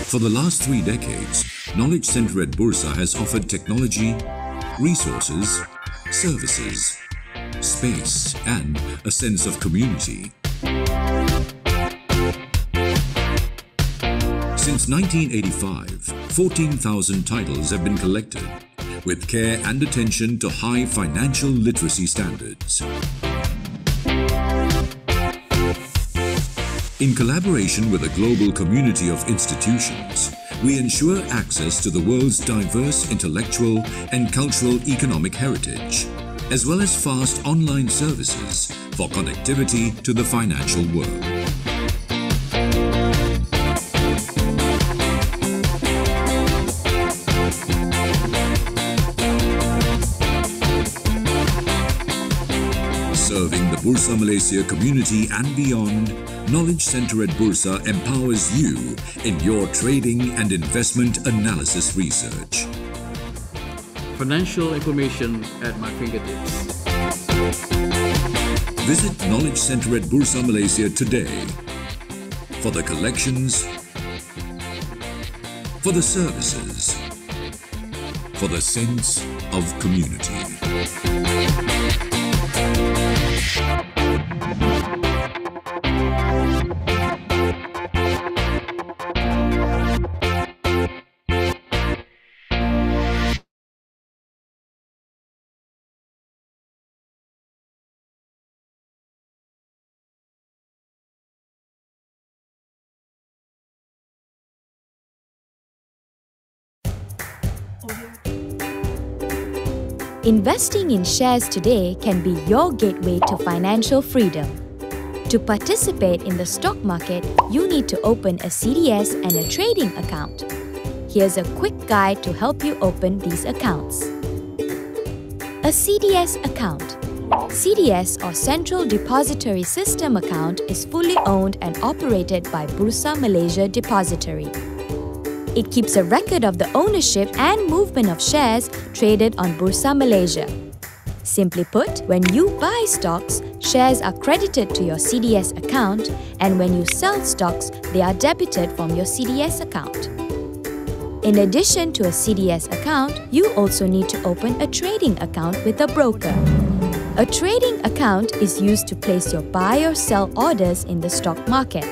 For the last 3 decades, Knowledge Center at Bursa has offered technology, resources, services, space, and a sense of community. Since 1985, 14,000 titles have been collected, with care and attention to high financial literacy standards. In collaboration with a global community of institutions, we ensure access to the world's diverse intellectual and cultural economic heritage, as well as fast online services for connectivity to the financial world. Serving the Bursa Malaysia community and beyond, Knowledge Center at Bursa empowers you in your trading and investment analysis research. Financial information at my fingertips. Visit Knowledge Center at Bursa Malaysia today for the collections, for the services, for the sense of community. Investing in shares today can be your gateway to financial freedom. To participate in the stock market, you need to open a CDS and a trading account. Here's a quick guide to help you open these accounts. A CDS account. CDS or Central Depository System account is fully owned and operated by Bursa Malaysia Depository. It keeps a record of the ownership and movement of shares traded on Bursa Malaysia. Simply put, when you buy stocks, shares are credited to your CDS account, and when you sell stocks, they are debited from your CDS account. In addition to a CDS account, you also need to open a trading account with a broker. A trading account is used to place your buy or sell orders in the stock market.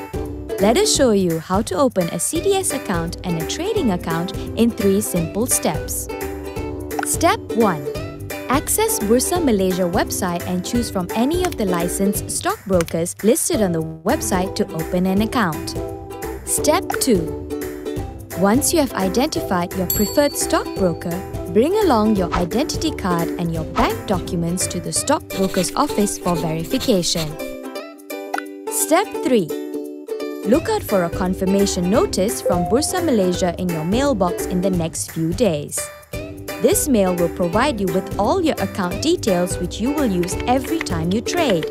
Let us show you how to open a CDS account and a trading account in 3 simple steps. Step 1. Access Bursa Malaysia website and choose from any of the licensed stockbrokers listed on the website to open an account. Step 2. Once you have identified your preferred stockbroker, bring along your identity card and your bank documents to the stockbroker's office for verification. Step 3. Look out for a confirmation notice from Bursa Malaysia in your mailbox in the next few days. This mail will provide you with all your account details which you will use every time you trade.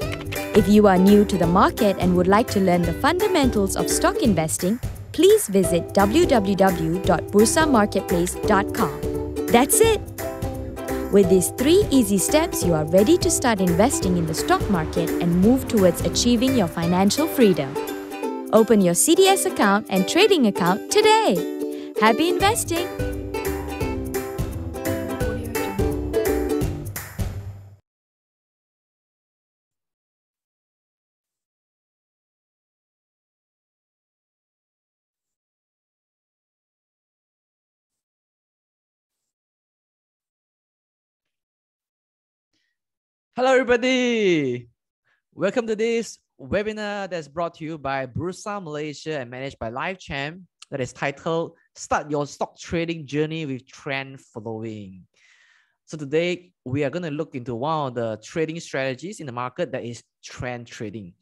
If you are new to the market and would like to learn the fundamentals of stock investing, please visit www.bursamarketplace.com. That's it! With these 3 easy steps, you are ready to start investing in the stock market and move towards achieving your financial freedom. Open your CDS account and trading account today. Happy investing! Hello, everybody. Welcome to this webinar that's brought to you by Bursa Malaysia and managed by LifeChamp that is titled Start Your Stock Trading Journey with Trend Following. So today we are going to look into one of the trading strategies in the market, that is trend trading.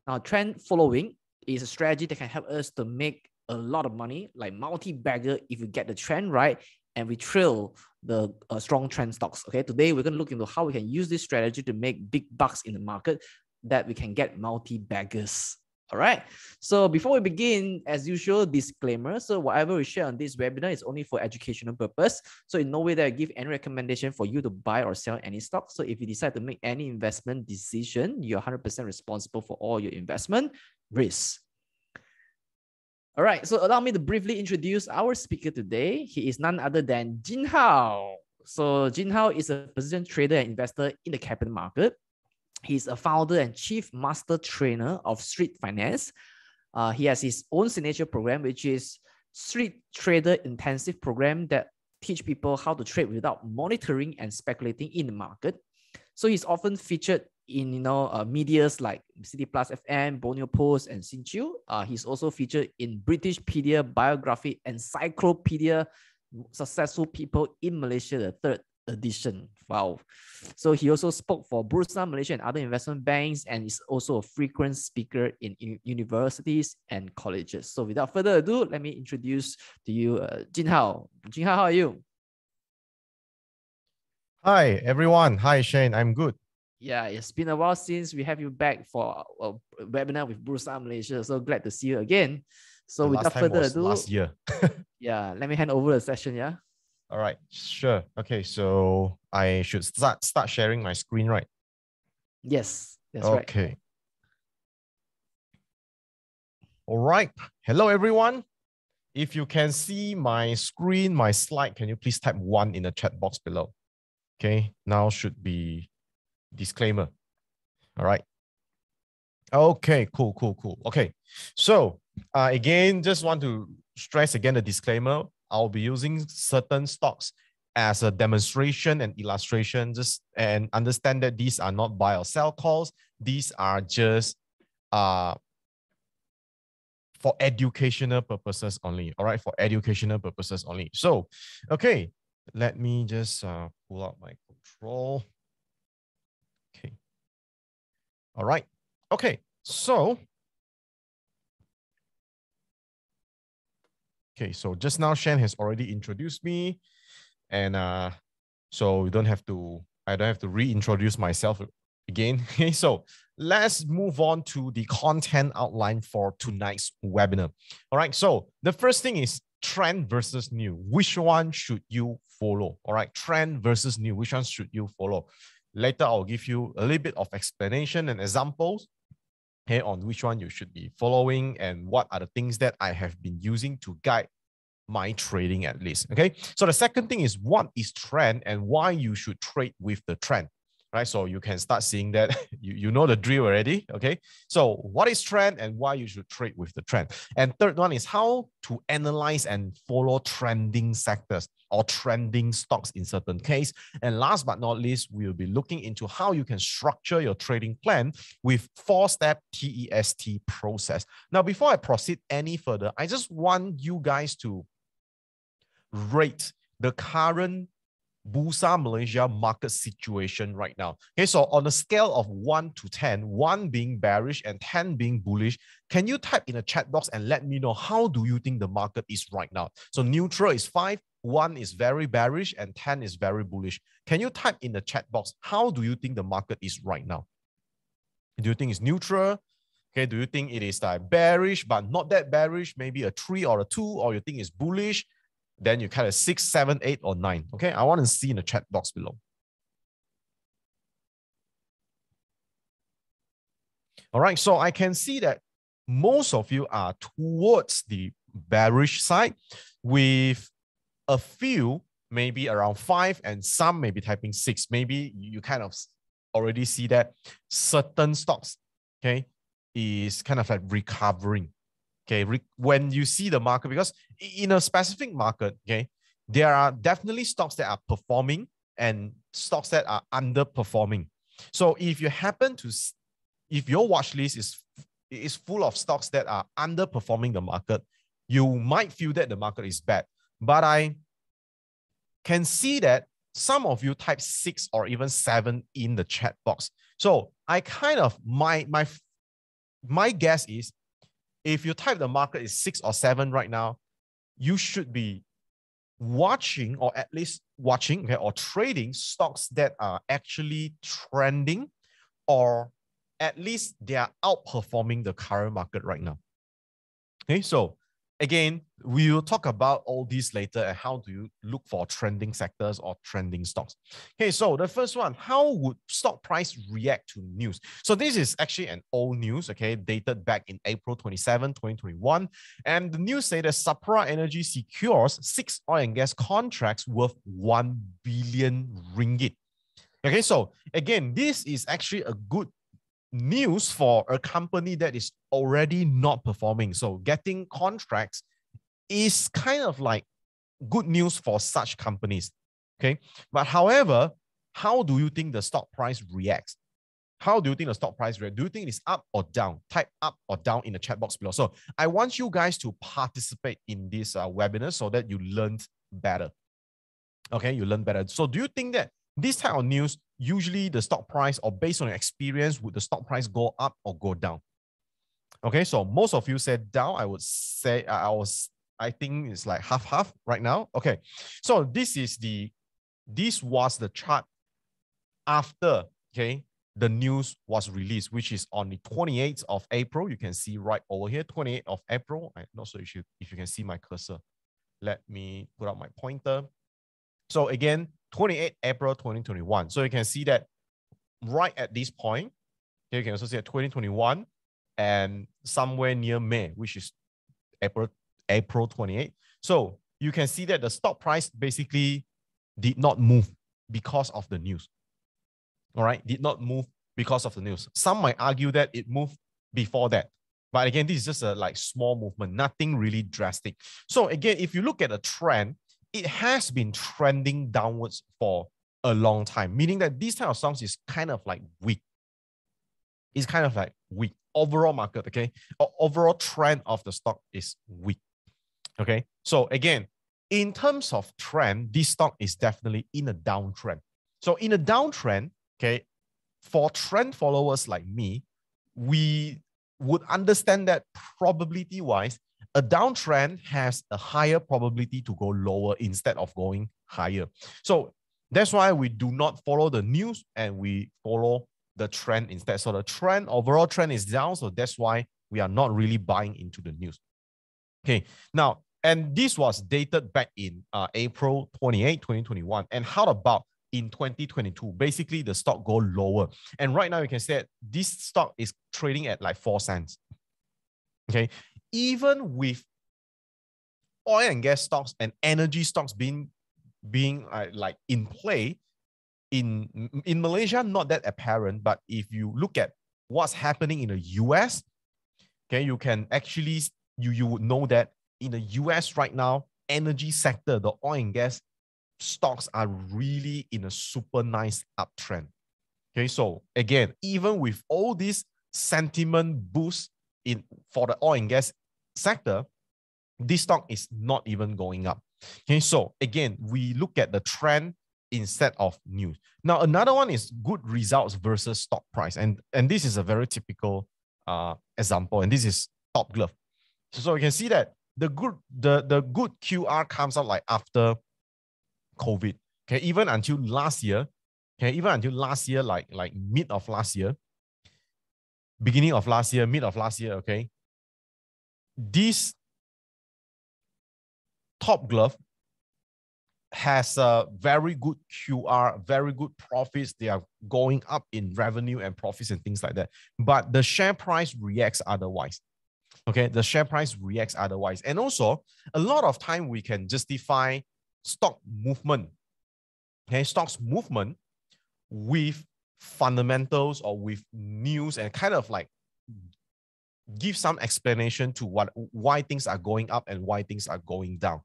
Now, trend following is a strategy that can help us to make a lot of money, like multi-bagger if you get the trend right and we trail the strong trend stocks. Okay, today we're going to look into how we can use this strategy to make big bucks in the market, that we can get multi-baggers. All right. So before we begin, as usual, disclaimer. So whatever we share on this webinar is only for educational purpose. So in no way that I give any recommendation for you to buy or sell any stock. So if you decide to make any investment decision, you're 100% responsible for all your investment risks. All right, so allow me to briefly introduce our speaker today. He is none other than Jin Hao. So Jin Hao is a position trader and investor in the capital market. He's a founder and chief master trainer of Street Finance. He has his own signature program, which is Street Trader Intensive Program that teach people how to trade without monitoring and speculating in the market. So he's often featured in medias like City Plus FM, Borneo Post, and Sinchu. He's also featured in Britishpedia Biography Encyclopedia Successful People in Malaysia, the third edition. Wow. So he also spoke for Bursa Malaysia and other investment banks, and is also a frequent speaker in universities and colleges. So without further ado, let me introduce to you Jin Hao. Jin Hao, how are you? Hi, everyone. Hi, Shane. I'm good. Yeah, it's been a while since we have you back for a webinar with Bursa Malaysia. So glad to see you again. So without further ado, last year. yeah, let me hand over the session. Yeah. All right, sure. Okay, so I should start sharing my screen, right? Yes, that's right. Okay. All right. Hello, everyone. If you can see my screen, my slide, can you please type 1 in the chat box below? Okay, now should be disclaimer. All right. Okay, cool. Okay, so again, just want to stress again the disclaimer. I'll be using certain stocks as a demonstration and illustration, and understand that these are not buy or sell calls. These are just for educational purposes only. All right, for educational purposes only. So, okay, let me just pull out my control. Okay. All right. Okay. So, okay. So just now, Shen has already introduced me, and so I don't have to reintroduce myself again. Okay. So let's move on to the content outline for tonight's webinar. All right. So the first thing is trend versus new. Which one should you follow? All right. Trend versus new. Which one should you follow? Later, I'll give you a little bit of explanation and examples, okay, on which one you should be following and what are the things that I have been using to guide my trading, at least. Okay. So the second thing is what is trend and why you should trade with the trend. Right, so you can start seeing that you know the drill already. Okay, so what is trend and why you should trade with the trend. And third one is how to analyze and follow trending sectors or trending stocks in certain case. And last but not least, we'll be looking into how you can structure your trading plan with 4-step TEST process. Now, before I proceed any further, I just want you guys to rate the current Bursa Malaysia market situation right now. Okay, so on a scale of 1 to 10, 1 being bearish and 10 being bullish, can you type in a chat box and let me know how do you think the market is right now? So neutral is 5, 1 is very bearish, and 10 is very bullish. Can you type in the chat box, how do you think the market is right now? Do you think it's neutral? Okay, do you think it is like bearish but not that bearish, maybe a 3 or a 2, or you think it's bullish? Then you kind of 6, 7, 8, or 9. Okay, I want to see in the chat box below. All right, so I can see that most of you are towards the bearish side, with a few maybe around 5 and some maybe typing 6. Maybe you kind of already see that certain stocks, okay, is kind of like recovering. Okay, when you see the market, because in a specific market, okay, there are definitely stocks that are performing and stocks that are underperforming. So if you happen to, if your watch list is full of stocks that are underperforming the market, you might feel that the market is bad. But I can see that some of you type 6 or even 7 in the chat box. So I kind of, my guess is, if you type the market is 6 or 7 right now, you should be watching, or at least watching, okay, or trading stocks that are actually trending, or at least they are outperforming the current market right now. Okay, so again, we will talk about all these later and how do you look for trending sectors or trending stocks. Okay, so the first one, how would stock price react to news? So this is actually an old news, okay, dated back in April 27, 2021. And the news say that Sapura Energy secures 6 oil and gas contracts worth 1 billion ringgit. Okay, so again, this is actually a good news for a company that is already not performing. So getting contracts is kind of like good news for such companies. Okay. But however, how do you think the stock price reacts? How do you think the stock price reacts? Do you think it's up or down? Type up or down in the chat box below. So I want you guys to participate in this webinar so that you learn better. Okay, you learn better. So do you think that this type of news, usually the stock price, or based on your experience, would the stock price go up or go down? Okay, so most of you said down. I would say I think it's like half right now. Okay, so this was the chart after, okay, the news was released, which is on the 28th of April. You can see right over here, 28th of April. I'm not sure if you can see my cursor. Let me put out my pointer. So again, 28 April 2021. So you can see that right at this point, you can also see at 2021 and somewhere near May, which is April 28. So you can see that the stock price basically did not move because of the news. All right, did not move because of the news. Some might argue that it moved before that. But again, this is just a like small movement, nothing really drastic. So again, if you look at a trend, it has been trending downwards for a long time, meaning that these type of stocks is kind of like weak. It's kind of like weak. Overall market, okay? Overall trend of the stock is weak. Okay. So again, in terms of trend, this stock is definitely in a downtrend. So in a downtrend, okay, for trend followers like me, we would understand that probability-wise, a downtrend has a higher probability to go lower instead of going higher. So that's why we do not follow the news and we follow the trend instead. So the trend, overall trend is down. So that's why we are not really buying into the news. Okay, now, and this was dated back in April 28, 2021. And how about in 2022? Basically, the stock go lower. And right now, you can say that this stock is trading at like 4 cents. Okay, even with oil and gas stocks and energy stocks being like in play, in Malaysia, not that apparent, but if you look at what's happening in the US, okay, you can actually, you would know that in the US right now, energy sector, the oil and gas stocks are really in a super nice uptrend. Okay, so again, even with all this sentiment boost for the oil and gas sector, this stock is not even going up. Okay, so again, we look at the trend instead of news. Now, another one is good results versus stock price. And this is a very typical example, and this is Top Glove. So you can see that the good QR comes out like after COVID. Okay, even until last year, like mid of last year, beginning of last year, mid of last year, okay, this Top Glove has a very good QR, very good profits. They are going up in revenue and profits and things like that. But the share price reacts otherwise. Okay, the share price reacts otherwise. And also, a lot of time we can justify stock movement, okay, stocks movement with fundamentals or with news and kind of like give some explanation to why things are going up and why things are going down.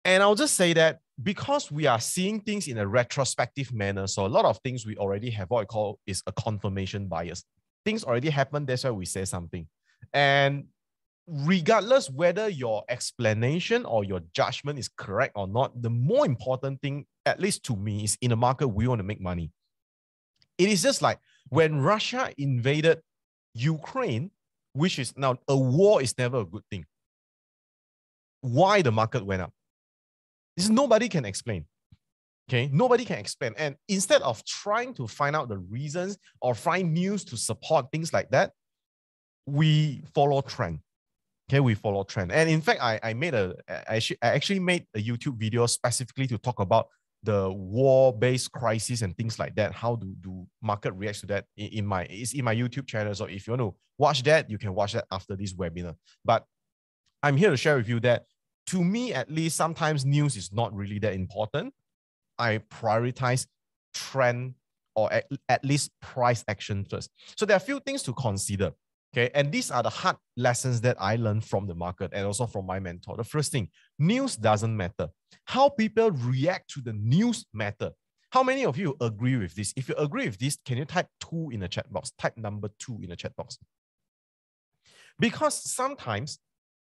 And I'll just say that because we are seeing things in a retrospective manner, so a lot of things we already have what I call is a confirmation bias. Things already happened, that's why we say something. And regardless whether your explanation or your judgment is correct or not, the more important thing, at least to me, is in the market, we want to make money. It is just like when Russia invaded Ukraine, which is now a war is never a good thing. Why the market went up? This nobody can explain. Okay, nobody can explain. And instead of trying to find out the reasons or find news to support things like that, we follow trend. Okay, we follow trend. And in fact, I actually made a YouTube video specifically to talk about the war-based crisis and things like that. How do market reacts to that it's in my YouTube channel. So if you want to watch that, you can watch that after this webinar. But I'm here to share with you that, to me at least, sometimes news is not really that important. I prioritize trend, or at least price action first. So there are a few things to consider. Okay, and these are the hard lessons that I learned from the market and also from my mentor. The first thing, news doesn't matter. How people react to the news matter. How many of you agree with this? If you agree with this, can you type 2 in the chat box? Type number 2 in the chat box. Because sometimes,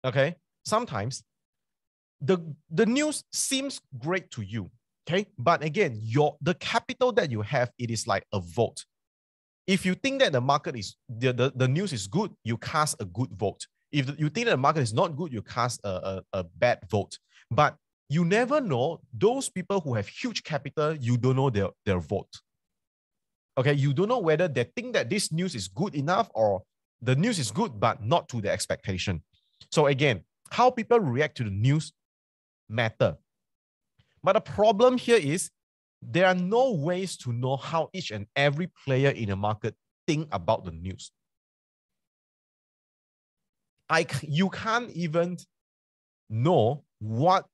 okay, sometimes the news seems great to you, okay? But again, the capital that you have, it is like a vote. If you think that the market is, the news is good, you cast a good vote. If you think that the market is not good, you cast a bad vote. But you never know, those people who have huge capital, you don't know their vote. Okay, you don't know whether they think that this news is good enough or the news is good, but not to their expectation. So again, how people react to the news matter. But the problem here is, there are no ways to know how each and every player in the market think about the news. You can't even know what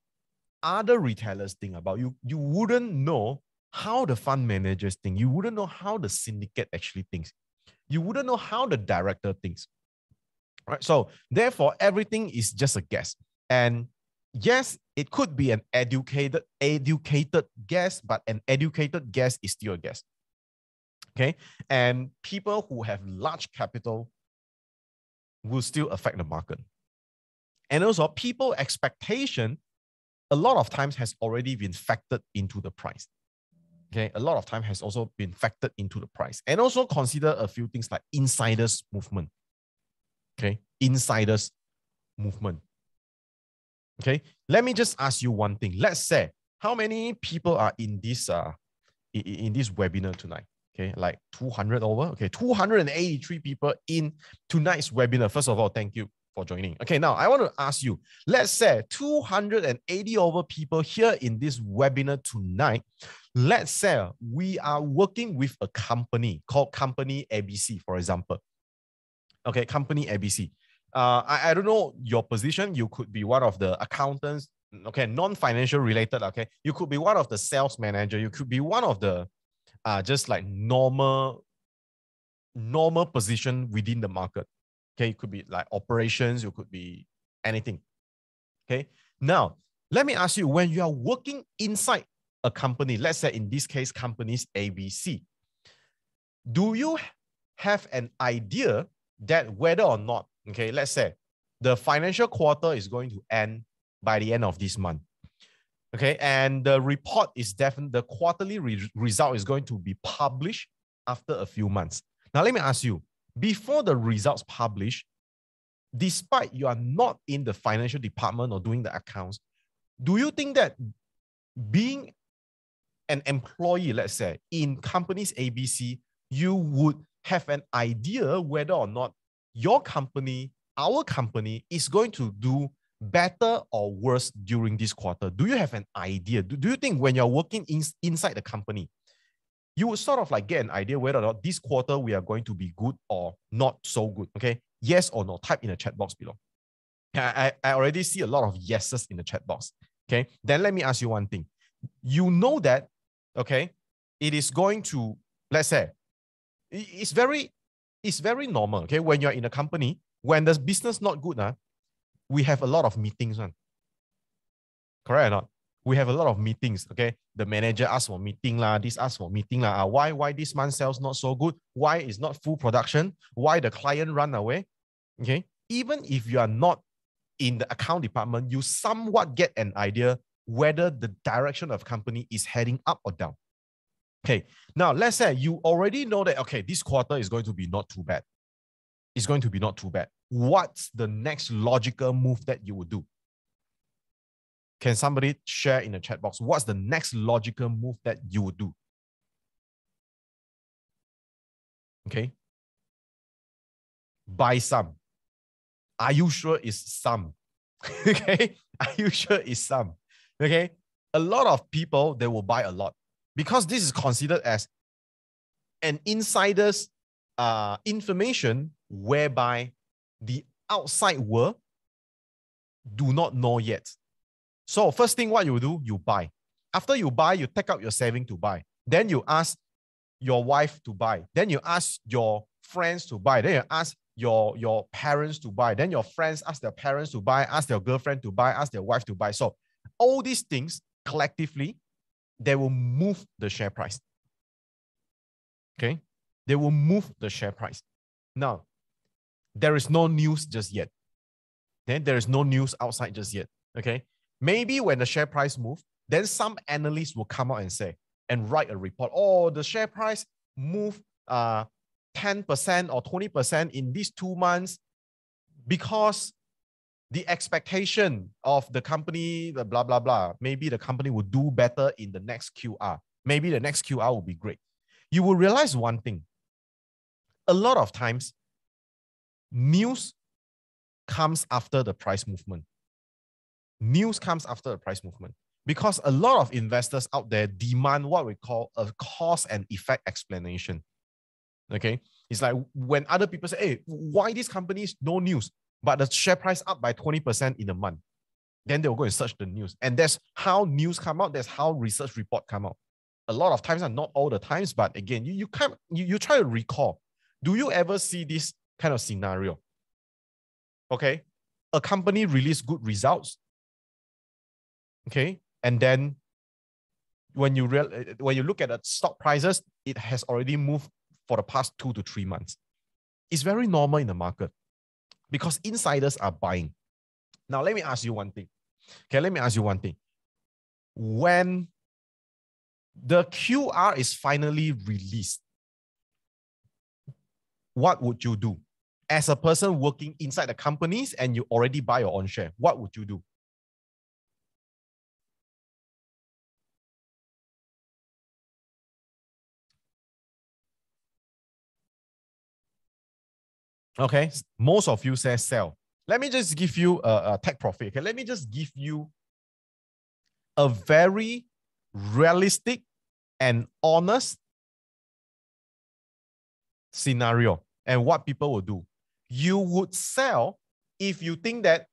other retailers think about you. You wouldn't know how the fund managers think. You wouldn't know how the syndicate actually thinks. You wouldn't know how the director thinks. Right? So therefore, everything is just a guess. And yes, it could be an educated guess, but an educated guess is still a guess. Okay? And people who have large capital will still affect the market. And also, people expectation, a lot of times, has already been factored into the price. Okay? A lot of time has also been factored into the price. And also consider a few things like insiders movement. Okay? Insiders movement. Okay, let me just ask you one thing. Let's say, how many people are in this webinar tonight? Okay, like 200 over. Okay, 283 people in tonight's webinar. First of all, thank you for joining. Okay, now I want to ask you, let's say 280 over people here in this webinar tonight. Let's say we are working with a company called Company ABC, for example. Okay, Company ABC. I don't know your position. You could be one of the accountants, okay, non-financial related, okay. You could be one of the sales manager. You could be one of the just like normal position within the market. Okay, it could be like operations. You could be anything. Okay, now let me ask you, when you are working inside a company, let's say in this case, companies ABC, do you have an idea that whether or not, okay, let's say the financial quarter is going to end by the end of this month. Okay, and the report is definitely, the quarterly result is going to be published after a few months. Now, let me ask you, before the results publish, despite you are not in the financial department or doing the accounts, do you think that being an employee, let's say, in companies ABC, you would have an idea whether or not your company, our company, is going to do better or worse during this quarter? Do you have an idea? Do you think when you're working inside the company, you would sort of like get an idea whether or not this quarter we are going to be good or not so good? Okay, yes or no? Type in the chat box below. I already see a lot of yeses in the chat box. Okay, then let me ask you one thing. You know that, okay, it is going to, let's say, it's very normal, okay, when you're in a company, when the business not good, we have a lot of meetings. Correct or not? We have a lot of meetings, okay? The manager asks for meeting, this asks for meeting. Why this month sales not so good? Why is not full production? Why the client run away? Okay? Even if you are not in the account department, you somewhat get an idea whether the direction of company is heading up or down. Okay, now let's say you already know that, okay, this quarter is going to be not too bad. It's going to be not too bad. What's the next logical move that you would do? Can somebody share in the chat box? What's the next logical move that you would do? Okay. Buy some. Are you sure it's some? Okay, are you sure it's some? Okay, a lot of people, they will buy a lot because this is considered as an insider's information whereby the outside world do not know yet. So first thing what you do, you buy. After you buy, you take out your saving to buy. Then you ask your wife to buy. Then you ask your friends to buy. Then you ask your parents to buy. Then your friends ask their parents to buy, ask their girlfriend to buy, ask their wife to buy. So all these things collectively, they will move the share price. Okay? They will move the share price. Now, there is no news just yet. Then there is no news outside just yet. Okay? Maybe when the share price move, then some analysts will come out and say, and write a report, oh, the share price moved 10% or 20% in these 2 months because the expectation of the company, the blah, blah, blah, maybe the company will do better in the next QR. Maybe the next QR will be great. You will realize one thing. A lot of times, news comes after the price movement. News comes after the price movement because a lot of investors out there demand what we call a cause and effect explanation. Okay, it's like when other people say, hey, why these companies no news, but the share price up by 20% in a month, then they'll go and search the news. And that's how news come out. That's how research report come out. A lot of times, and not all the times, but again, you try to recall. Do you ever see this kind of scenario? Okay, a company release good results. Okay, and then when you look at the stock prices, it has already moved for the past 2 to 3 months. It's very normal in the market because insiders are buying. Now, let me ask you one thing. Okay, let me ask you one thing. When the QR is finally released, what would you do? As a person working inside the companies and you already buy your own share, what would you do? Okay, most of you say sell. Let me just give you a tech profit. Okay, let me just give you a very realistic and honest scenario and what people will do. You would sell if you think that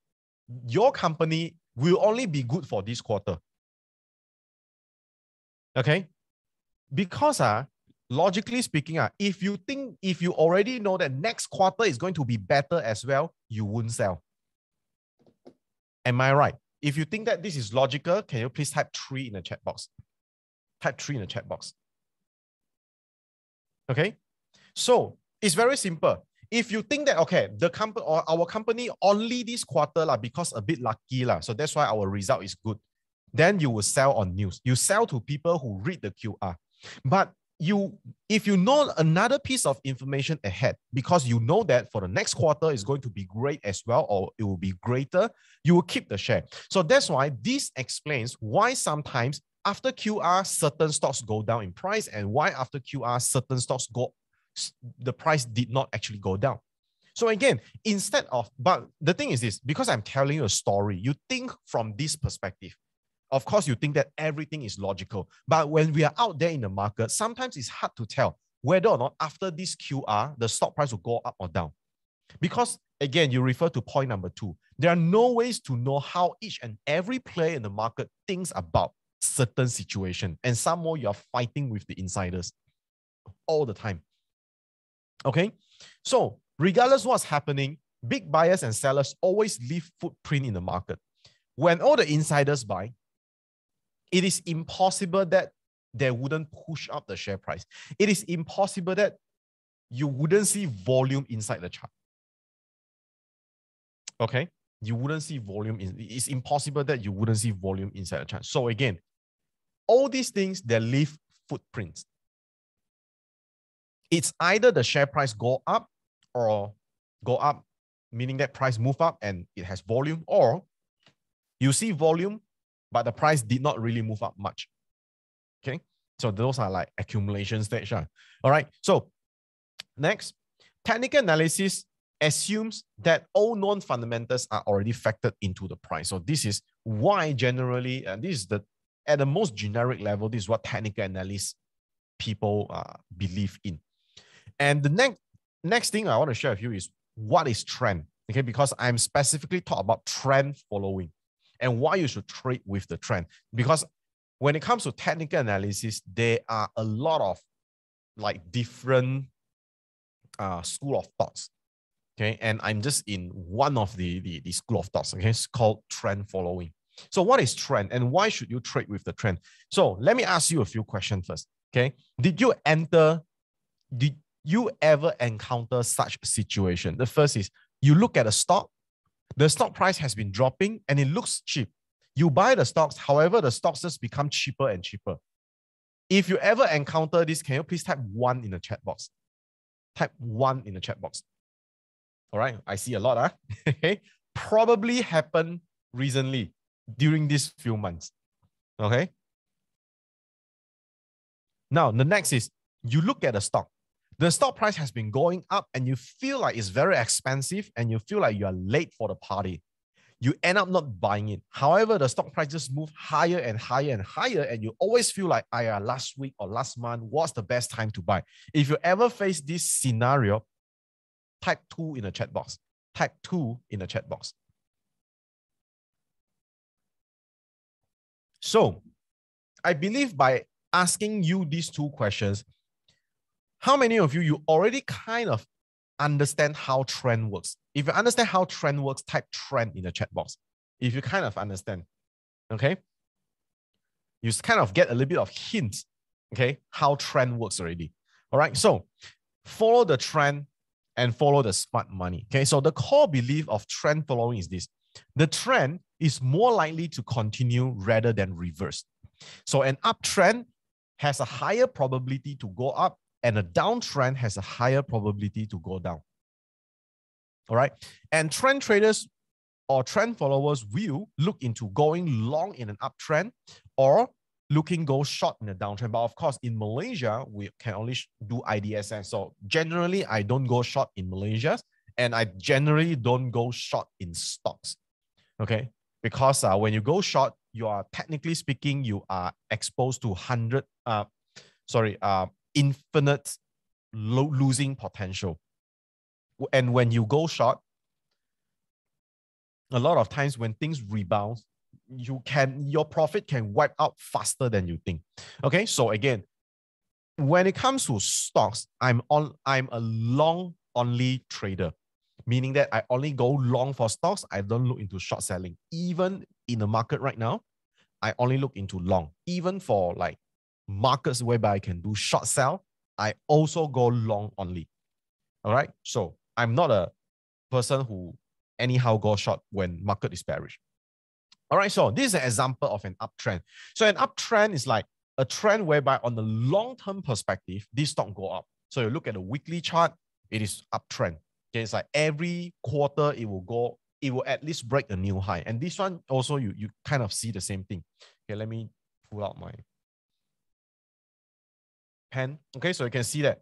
your company will only be good for this quarter. Okay, because logically speaking, if you already know that next quarter is going to be better as well, you wouldn't sell. Am I right? If you think that this is logical, can you please type 3 in the chat box? Type 3 in the chat box. Okay, so it's very simple. If you think that, okay, the company or our company only this quarter because a bit lucky so that's why our result is good, then you will sell on news. You sell to people who read the QR. But if you know another piece of information ahead, because you know that for the next quarter is going to be great as well, or it will be greater, you will keep the share. So that's why this explains why sometimes after QR, certain stocks go down in price, and why after QR, certain stocks the price did not actually go down. So again, but the thing is this, because I'm telling you a story, you think from this perspective. Of course, you think that everything is logical. But when we are out there in the market, sometimes it's hard to tell whether or not after this QR, the stock price will go up or down. Because again, you refer to point number 2. There are no ways to know how each and every player in the market thinks about certain situation. And some more, you are fighting with the insiders all the time. Okay? So regardless what's happening, big buyers and sellers always leave footprint in the market. When all the insiders buy, it is impossible that they wouldn't push up the share price. It is impossible that you wouldn't see volume inside the chart. Okay? You wouldn't see volume. It's impossible that you wouldn't see volume inside the chart. So again, all these things, they leave footprints. It's either the share price go up or go up, meaning that price move up and it has volume, or you see volume, but the price did not really move up much. Okay, so those are like accumulation stage. All right, so next, technical analysis assumes that all known fundamentals are already factored into the price. So this is why generally, and this is the at the most generic level, this is what technical analysts people believe in. And the next thing I want to share with you is what is trend. Okay, because I'm specifically talking about trend following and why you should trade with the trend. Because when it comes to technical analysis, there are a lot of like different school of thoughts. Okay, and I'm just in one of the school of thoughts. Okay, it's called trend following. So what is trend and why should you trade with the trend? So let me ask you a few questions first. Okay, did you ever encounter such a situation? The first is you look at a stock, the stock price has been dropping and it looks cheap. You buy the stocks, however, the stocks just become cheaper and cheaper. If you ever encounter this, can you please type 1 in the chat box? Type 1 in the chat box. All right, I see a lot. Okay, probably happened recently during these few months. Okay. Now, the next is you look at the stock. The stock price has been going up and you feel like it's very expensive and you feel like you are late for the party. You end up not buying it. However, the stock price just moves higher and higher and higher and you always feel like, last week or last month, what's the best time to buy? If you ever face this scenario, type 2 in the chat box. Type 2 in the chat box. So, I believe by asking you these two questions, how many of you already kind of understand how trend works? If you understand how trend works, type trend in the chat box. If you kind of understand, okay? You kind of get a little bit of hint, okay, how trend works already. All right, so follow the trend and follow the smart money. Okay, so the core belief of trend following is this. The trend is more likely to continue rather than reverse. So an uptrend has a higher probability to go up and a downtrend has a higher probability to go down. All right, and trend traders or trend followers will look into going long in an uptrend or go short in a downtrend. But of course, in Malaysia, we can only do IDSN. So generally, I don't go short in Malaysia and I generally don't go short in stocks. Okay, because when you go short, you are technically speaking, you are exposed to infinite losing potential. And when you go short, a lot of times when things rebound, your profit can wipe out faster than you think. Okay, so again, when it comes to stocks, I'm a long only trader, meaning that I only go long for stocks. I don't look into short selling. Even in the market right now, I only look into long. Even for like markets whereby I can do short sell, I also go long only. All right, so I'm not a person who anyhow go short when market is bearish. All right, so this is an example of an uptrend. So an uptrend is like a trend whereby on the long-term perspective, this stock go up. So you look at the weekly chart, it is uptrend. Okay, it's like every quarter it will at least break a new high. And this one also, you kind of see the same thing. Okay, let me pull out my pen. Okay, so you can see that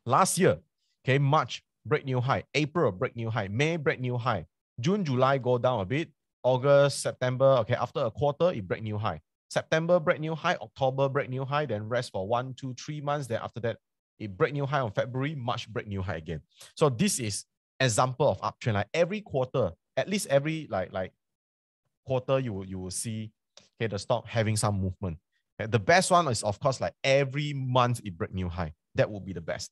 last year, okay, March, break new high. April, break new high. May, break new high. June, July, go down a bit. August, September, okay, after a quarter, it break new high. September, break new high. October, break new high. Then rest for 1, 2, 3 months. Then after that, it break new high on February. March, break new high again. So this is example of uptrend. Like every quarter, at least every like quarter, you will see, okay, the stock having some movement. Okay? The best one is, of course, like every month it break new high. That would be the best.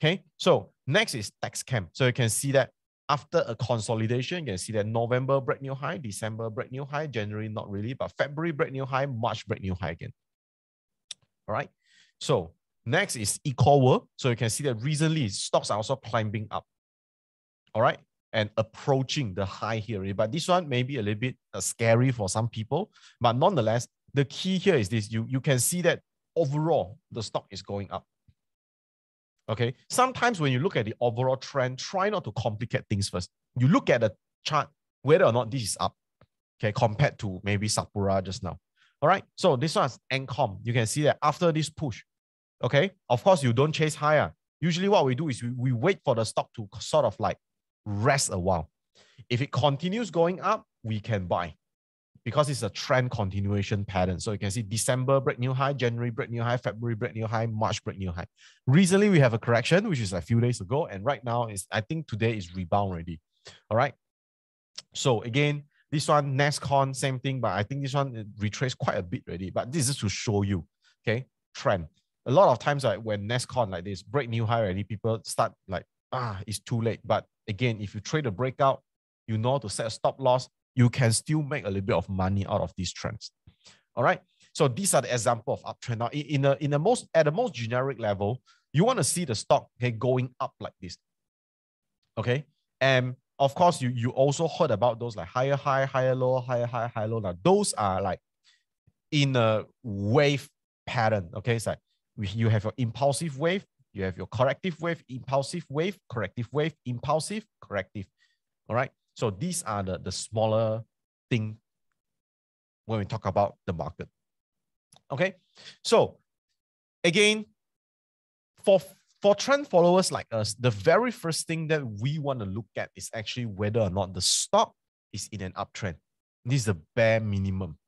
Okay, so next is tax cam. So you can see that after a consolidation, you can see that November break new high, December break new high, January not really, but February break new high, March break new high again. All right, so next is equal. So you can see that recently stocks are also climbing up. All right, and approaching the high here. But this one may be a little bit scary for some people, but nonetheless, the key here is this. You can see that overall the stock is going up. Okay, sometimes when you look at the overall trend, try not to complicate things first. You look at the chart, whether or not this is up, okay, compared to maybe Sapura just now. All right, so this one is Ncom. You can see that after this push, okay, of course, you don't chase higher. Usually what we do is we wait for the stock to sort of like rest a while. If it continues going up, we can buy because it's a trend continuation pattern. So you can see December break new high, January break new high, February break new high, March break new high. Recently, we have a correction, which is a few days ago. And right now, I think today is rebound already. All right. So again, this one, NASCON, same thing, but I think this one retraced quite a bit already. But this is to show you, okay, trend. A lot of times, like when NASCON like this, break new high already, people start like, it's too late. But again, if you trade a breakout, you know how to set a stop loss, you can still make a little bit of money out of these trends. All right. So these are the example of uptrend. Now, at the most generic level, you want to see the stock, okay, going up like this. Okay. And of course, you also heard about those like higher high, higher low, higher high, higher low. Now, those are like in a wave pattern. Okay. It's like you have your impulsive wave, you have your corrective wave, impulsive wave, corrective wave, impulsive, corrective. All right. So these are the smaller thing when we talk about the market. Okay. So again, for trend followers like us, the very first thing that we want to look at is actually whether or not the stock is in an uptrend. This is the bare minimum.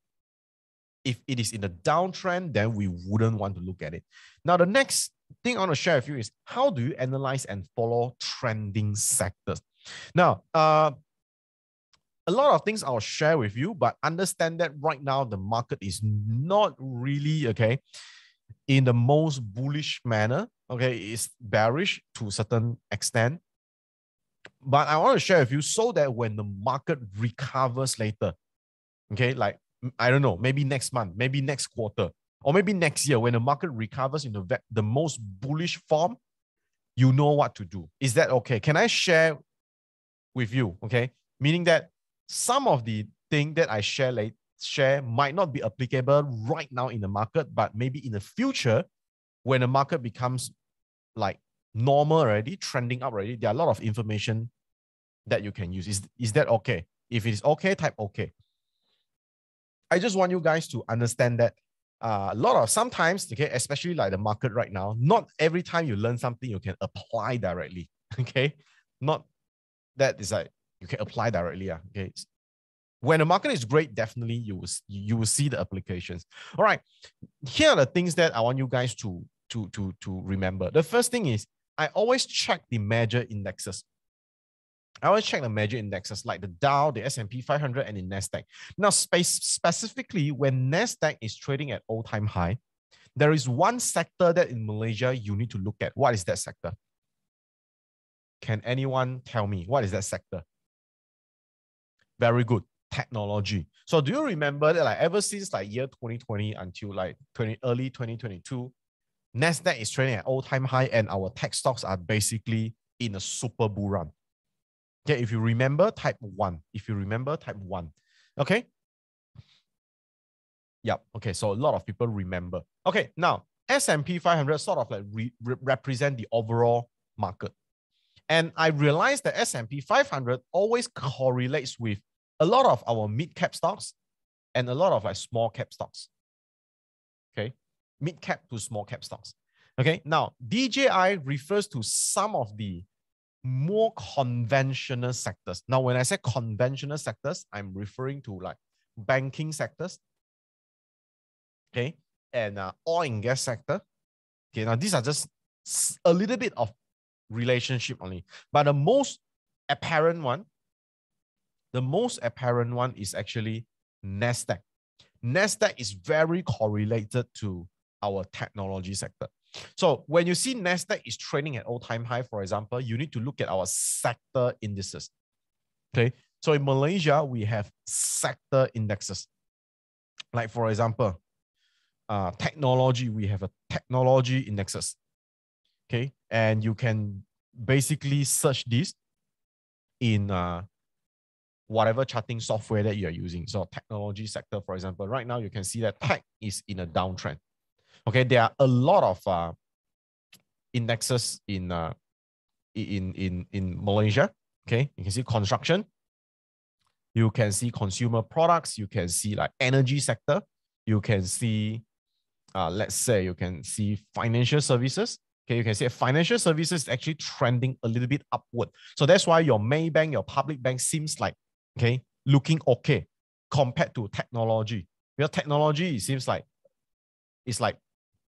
If it is in a downtrend, then we wouldn't want to look at it. Now, the next thing I want to share with you is how do you analyze and follow trending sectors? Now, a lot of things I'll share with you, but understand that right now the market is not really, okay, in the most bullish manner. Okay, it's bearish to a certain extent. But I want to share with you so that when the market recovers later, okay, like, I don't know, maybe next month, maybe next quarter, or maybe next year, when the market recovers in the most bullish form, you know what to do. Is that okay? Can I share with you? Okay, meaning that some of the thing that I share might not be applicable right now in the market, but maybe in the future, when the market becomes like normal already, trending up already, there are a lot of information that you can use. Is that okay? If it is okay, type okay. I just want you guys to understand that sometimes, okay, especially like the market right now, not every time you learn something, you can apply directly, okay? Not that is like, you can apply directly, okay? When the market is great, definitely you will see the applications. All right, here are the things that I want you guys to remember. The first thing is I always check the major indexes. I always check the major indexes like the Dow, the S&P 500, and the Nasdaq. Now, specifically when Nasdaq is trading at all-time high, there is one sector that in Malaysia you need to look at. What is that sector? Can anyone tell me what is that sector? Very good. Technology. So do you remember that like ever since like year 2020 until like early 2022, Nasdaq is trading at all-time high and our tech stocks are basically in a super bull run. Okay, if you remember, type 1. If you remember, type 1. Okay? Yep. Okay, so a lot of people remember. Okay, now S&P 500 sort of like represent the overall market. And I realized that S&P 500 always correlates with a lot of our mid-cap stocks and a lot of like small-cap stocks. Okay, mid-cap to small-cap stocks. Okay, now DJI refers to some of the more conventional sectors. Now, when I say conventional sectors, I'm referring to like banking sectors, okay, and oil and gas sector. Okay, now these are just a little bit of relationship only, but the most apparent one is actually Nasdaq. Nasdaq is very correlated to our technology sector. So when you see Nasdaq is trading at all-time high, for example, you need to look at our sector indices. Okay, so in Malaysia, we have sector indexes. Like for example, technology, we have a technology indexes. Okay, and you can basically search this in whatever charting software that you are using. So technology sector, for example, right now you can see that tech is in a downtrend. Okay, there are a lot of indexes in Malaysia. Okay, you can see construction, you can see consumer products, you can see like energy sector, you can see let's say you can see financial services, Okay, you can see financial services is actually trending a little bit upward. So that's why your Maybank, your public bank seems like, okay, looking okay compared to technology. Your technology, it seems like it's like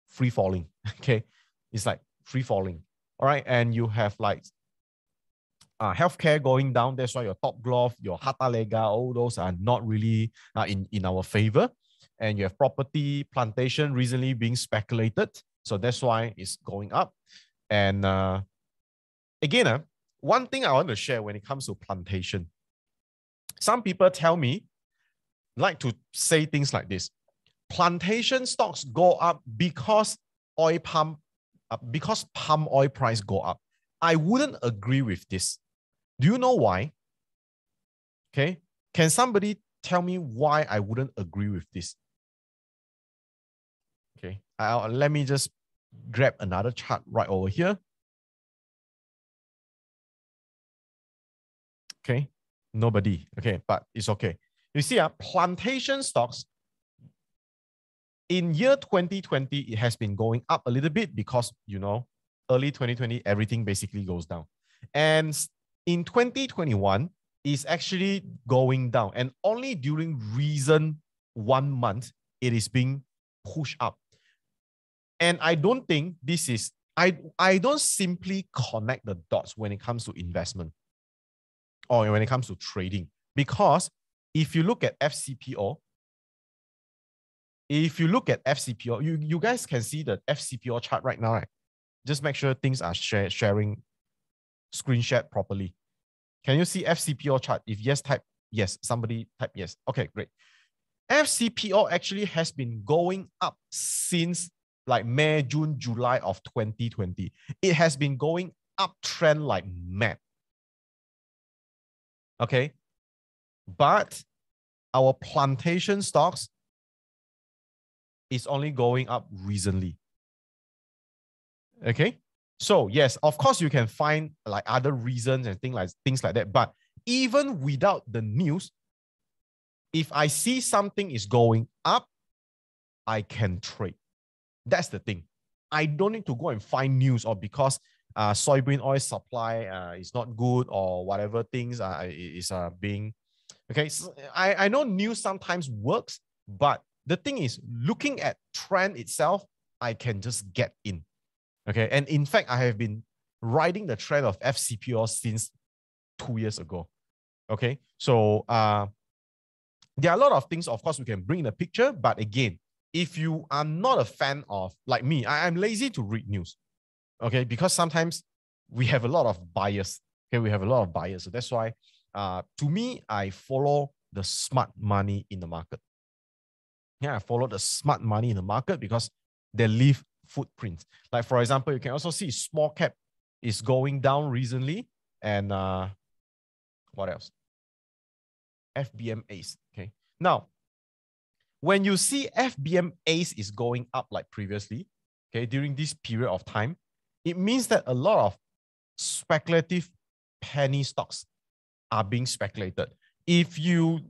free falling. Okay, it's like free falling. All right, and you have like healthcare going down. That's why your Top Glove, your Harta Lega, all those are not really in our favor. And you have property, plantation recently being speculated. So that's why it's going up. And again, one thing I want to share when it comes to plantation. Some people tell me, like to say things like this. Plantation stocks go up because because palm oil price go up. I wouldn't agree with this. Do you know why? Okay. Can somebody tell me why I wouldn't agree with this? Okay. Let me just grab another chart right over here. Okay. Nobody. Okay. But it's okay. You see, plantation stocks in year 2020, it has been going up a little bit because, you know, early 2020, everything basically goes down. And in 2021, it's actually going down. And only during recent 1 month, it is being pushed up. And I don't think this is, I don't simply connect the dots when it comes to investment or when it comes to trading. Because if you look at FCPO, you guys can see the FCPO chart right now, right? Just make sure things are sharing screen shared properly. Can you see FCPO chart? If yes, type yes. Somebody type yes. Okay, great. FCPO actually has been going up since like May, June, July of 2020. It has been going uptrend like mad. Okay. But our plantation stocks is only going up recently. Okay. So yes, of course you can find like other reasons and things like that. But even without the news, if I see something is going up, I can trade. That's the thing. I don't need to go and find news or because soybean oil supply is not good or whatever things is being okay. So I know news sometimes works, but the thing is, looking at trend itself, I can just get in. Okay. And in fact, I have been riding the trend of FCPO since 2 years ago. Okay. So there are a lot of things, of course, we can bring in the picture. But again, if you are not a fan of, like me, I'm lazy to read news. Okay. Because sometimes we have a lot of bias. Okay. We have a lot of bias. So that's why, to me, I follow the smart money in the market. Yeah, I follow the smart money in the market because they leave footprints. Like, for example, you can also see small cap is going down recently. And what else? FBM ACE. Okay. Now, when you see FBM ACE is going up like previously, okay, during this period of time, it means that a lot of speculative penny stocks are being speculated. If you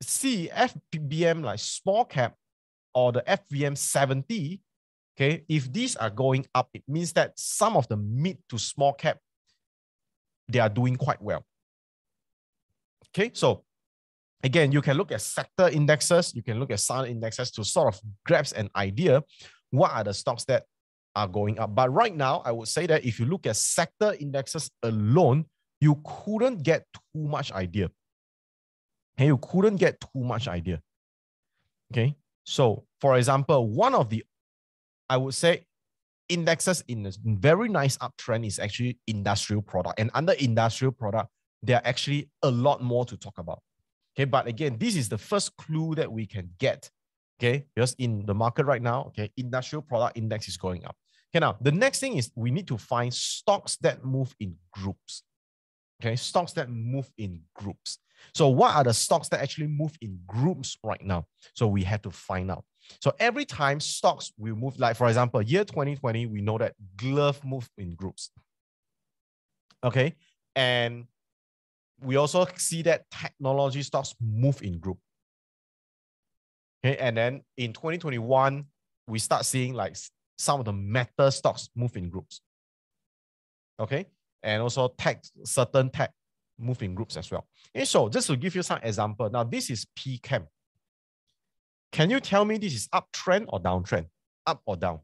see FBM like small cap or the FBM 70, okay, if these are going up, it means that some of the mid to small cap, they are doing quite well. Okay, so again, you can look at sector indexes, you can look at silent indexes to sort of grasp an idea what are the stocks that are going up. But right now, I would say that if you look at sector indexes alone, you couldn't get too much idea. Okay, you couldn't get too much idea. Okay, so for example, one of the, I would say, indexes in a very nice uptrend is actually industrial product. And under industrial product, there are actually a lot more to talk about. Okay, but again, this is the first clue that we can get. Okay, because in the market right now, okay, industrial product index is going up. Okay, now the next thing is we need to find stocks that move in groups. Okay, stocks that move in groups. So what are the stocks that actually move in groups right now? So we have to find out. So every time stocks will move, like for example, year 2020, we know that glove moved in groups. Okay, and we also see that technology stocks move in group. Okay, and then in 2021, we start seeing like some of the metal stocks move in groups. Okay, and also certain tech move in groups as well. Okay, so just to give you some example, now this is PCAM. Can you tell me this is uptrend or downtrend? Up or down?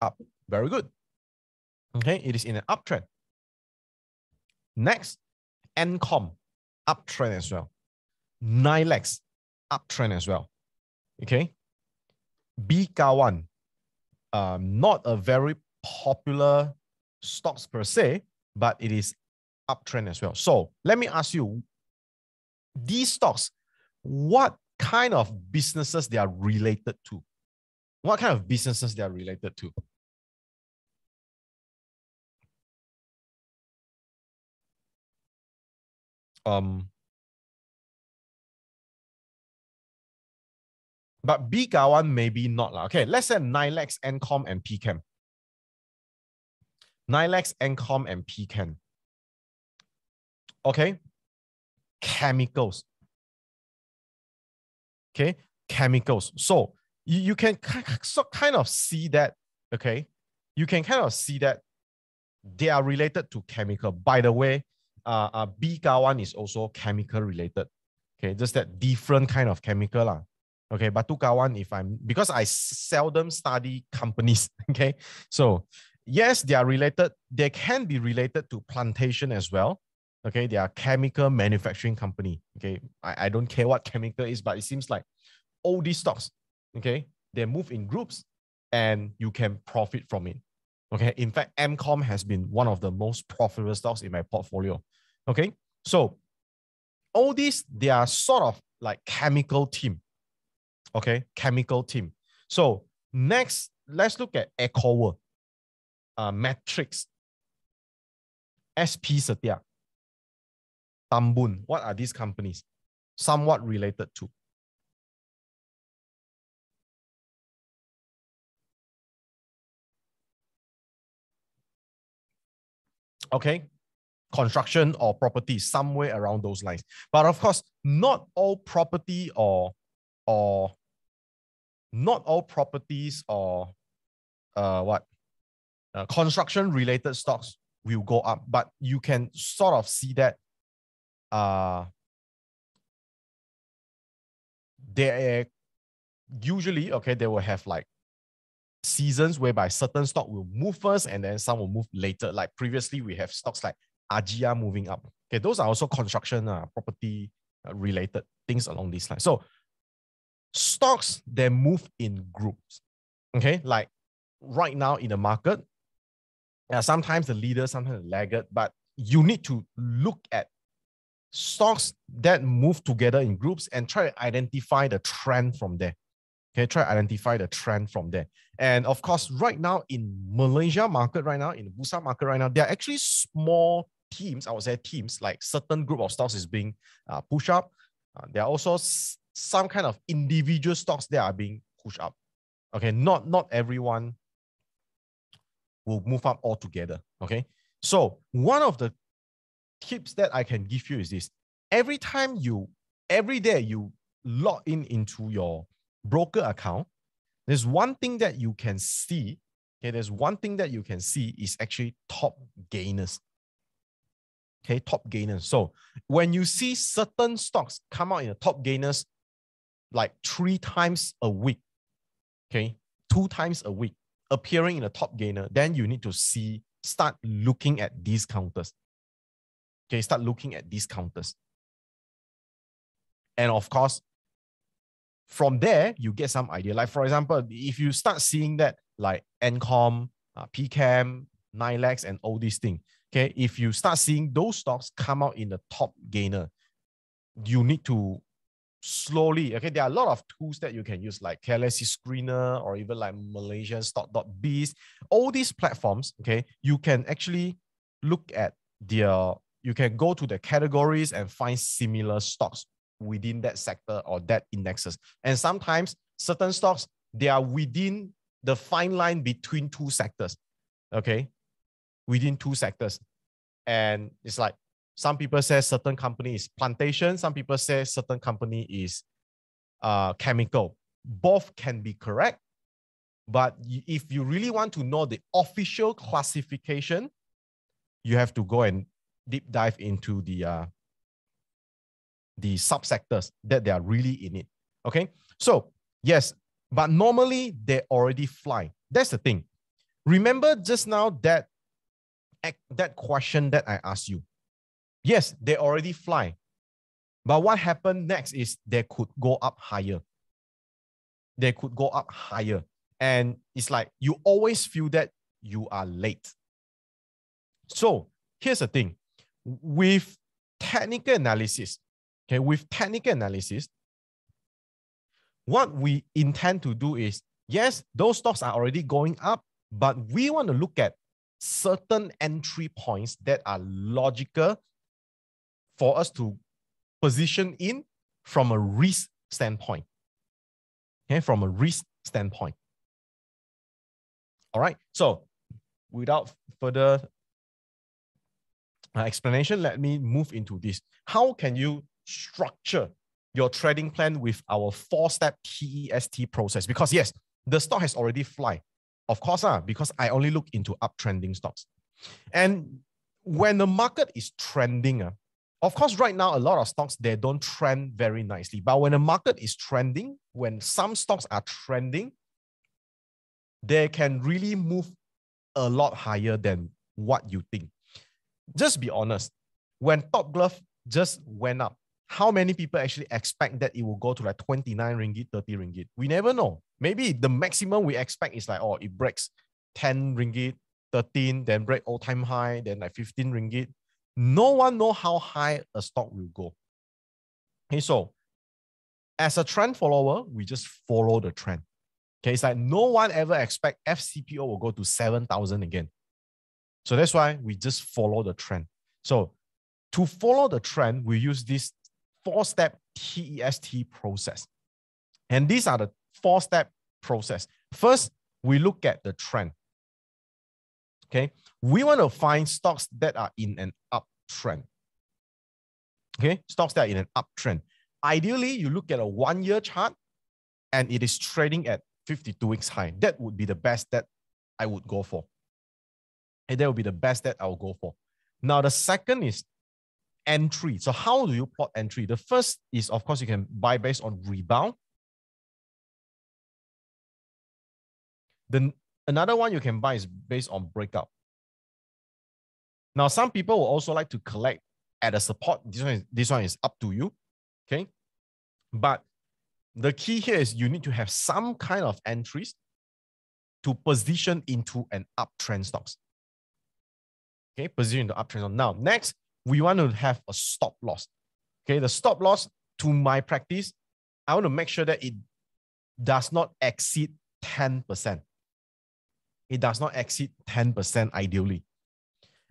Up. Very good. Okay, it is in an uptrend. Next, NCOM, uptrend as well. NILEX, uptrend as well. Okay. B-Kawan, not a very popular stocks per se, but it is uptrend as well. So let me ask you, these stocks, what kind of businesses they are related to? What kind of businesses they are related to? But B-Kawan maybe not. Okay, let's say NILEX, NCOM, and PCAM. NILEX, NCOM, and PCAM. Okay, chemicals. Okay, chemicals. So you can kind of see that, okay? You can kind of see that they are related to chemical. By the way, B-Kawan is also chemical related. Okay, just that different kind of chemical lah. Okay, Batu Kawan, because I seldom study companies, okay? So yes, they are related. They can be related to plantation as well. Okay, they are chemical manufacturing company. Okay, I don't care what chemical is, but it seems like all these stocks, okay, they move in groups and you can profit from it. Okay, in fact, MCOM has been one of the most profitable stocks in my portfolio. Okay, so all these, they are sort of like chemical team. Okay, chemical team. So next, let's look at Ecoworld, Matrix, SP Setia, Tambun. What are these companies somewhat related to? Okay, construction or property, somewhere around those lines. But of course, not all property or not all properties or construction related stocks will go up, but you can sort of see that they usually, okay, they will have like seasons whereby certain stock will move first and then some will move later. Like previously, we have stocks like Ajia moving up. Okay, those are also construction property related things along these lines. So stocks, they move in groups. Okay, like right now in the market, sometimes the leader, sometimes the laggard, but you need to look at stocks that move together in groups and try to identify the trend from there. Okay, try to identify the trend from there. And of course, right now in Malaysia market, right now in the Bursa market, right now, there are actually small teams, I would say teams, like certain group of stocks is being pushed up. There are also some kind of individual stocks that are being pushed up. Okay, not everyone will move up altogether. Okay, so one of the tips that I can give you is this: every day you log into your broker account, there's one thing that you can see. Okay, there's one thing that you can see is actually top gainers. Okay, top gainers. So when you see certain stocks come out in the top gainers, like 3 times a week, okay, 2 times a week, appearing in the top gainer, then you need to start looking at these counters. Okay, start looking at these counters. And of course, from there, you get some idea. Like for example, if you start seeing that like NCOM, PCAM, NILEX, and all these things, okay, if you start seeing those stocks come out in the top gainer, you need to slowly, okay, there are a lot of tools that you can use like KLSC Screener or even like Malaysian Stock.biz. All these platforms, okay, you can actually look at you can go to the categories and find similar stocks within that sector or that indexes. And sometimes certain stocks, they are within the fine line between 2 sectors, okay, within 2 sectors. And it's like, some people say certain company is plantation. Some people say certain company is chemical. Both can be correct, but if you really want to know the official classification, you have to go and deep dive into the subsectors that they are really in it. Okay, so yes, but normally they already fly. That's the thing. Remember just now that question that I asked you. Yes, they already fly. But what happened next is they could go up higher. They could go up higher. And it's like you always feel that you are late. So here's the thing. With technical analysis, okay, what we intend to do is, yes, those stocks are already going up, but we want to look at certain entry points that are logical for us to position in from a risk standpoint. Okay, from a risk standpoint. All right, so without further explanation, let me move into this. How can you structure your trading plan with our 4-step TEST process? Because yes, the stock has already fly. Of course, because I only look into uptrending stocks. And when the market is trending, of course, right now, a lot of stocks, they don't trend very nicely. But when the market is trending, when some stocks are trending, they can really move a lot higher than what you think. Just be honest. When Top Glove just went up, how many people actually expect that it will go to like 29 ringgit, 30 ringgit? We never know. Maybe the maximum we expect is like, oh, it breaks 10 ringgit, 13, then break all-time high, then like 15 ringgit. No one knows how high a stock will go. Okay, so as a trend follower, we just follow the trend. Okay, it's like no one ever expect FCPO will go to 7,000 again. So that's why we just follow the trend. So to follow the trend, we use this 4-step TEST process. And these are the 4-step process. First, we look at the trend. Okay, we want to find stocks that are in an uptrend. Okay, stocks that are in an uptrend. Ideally, you look at a 1-year chart and it is trading at 52 weeks high. That would be the best that I would go for. And that would be the best that I'll go for. Now, the second is entry. So how do you plot entry? The first is, of course, you can buy based on rebound. Then another one you can buy is based on breakout. Now, some people will also like to collect at a support. This one is up to you. Okay. But the key here is you need to have some kind of entries to position into an uptrend stocks. Okay, position into uptrend. Now, next, we want to have a stop loss. Okay, the stop loss, to my practice, I want to make sure that it does not exceed 10%. It does not exceed 10% ideally.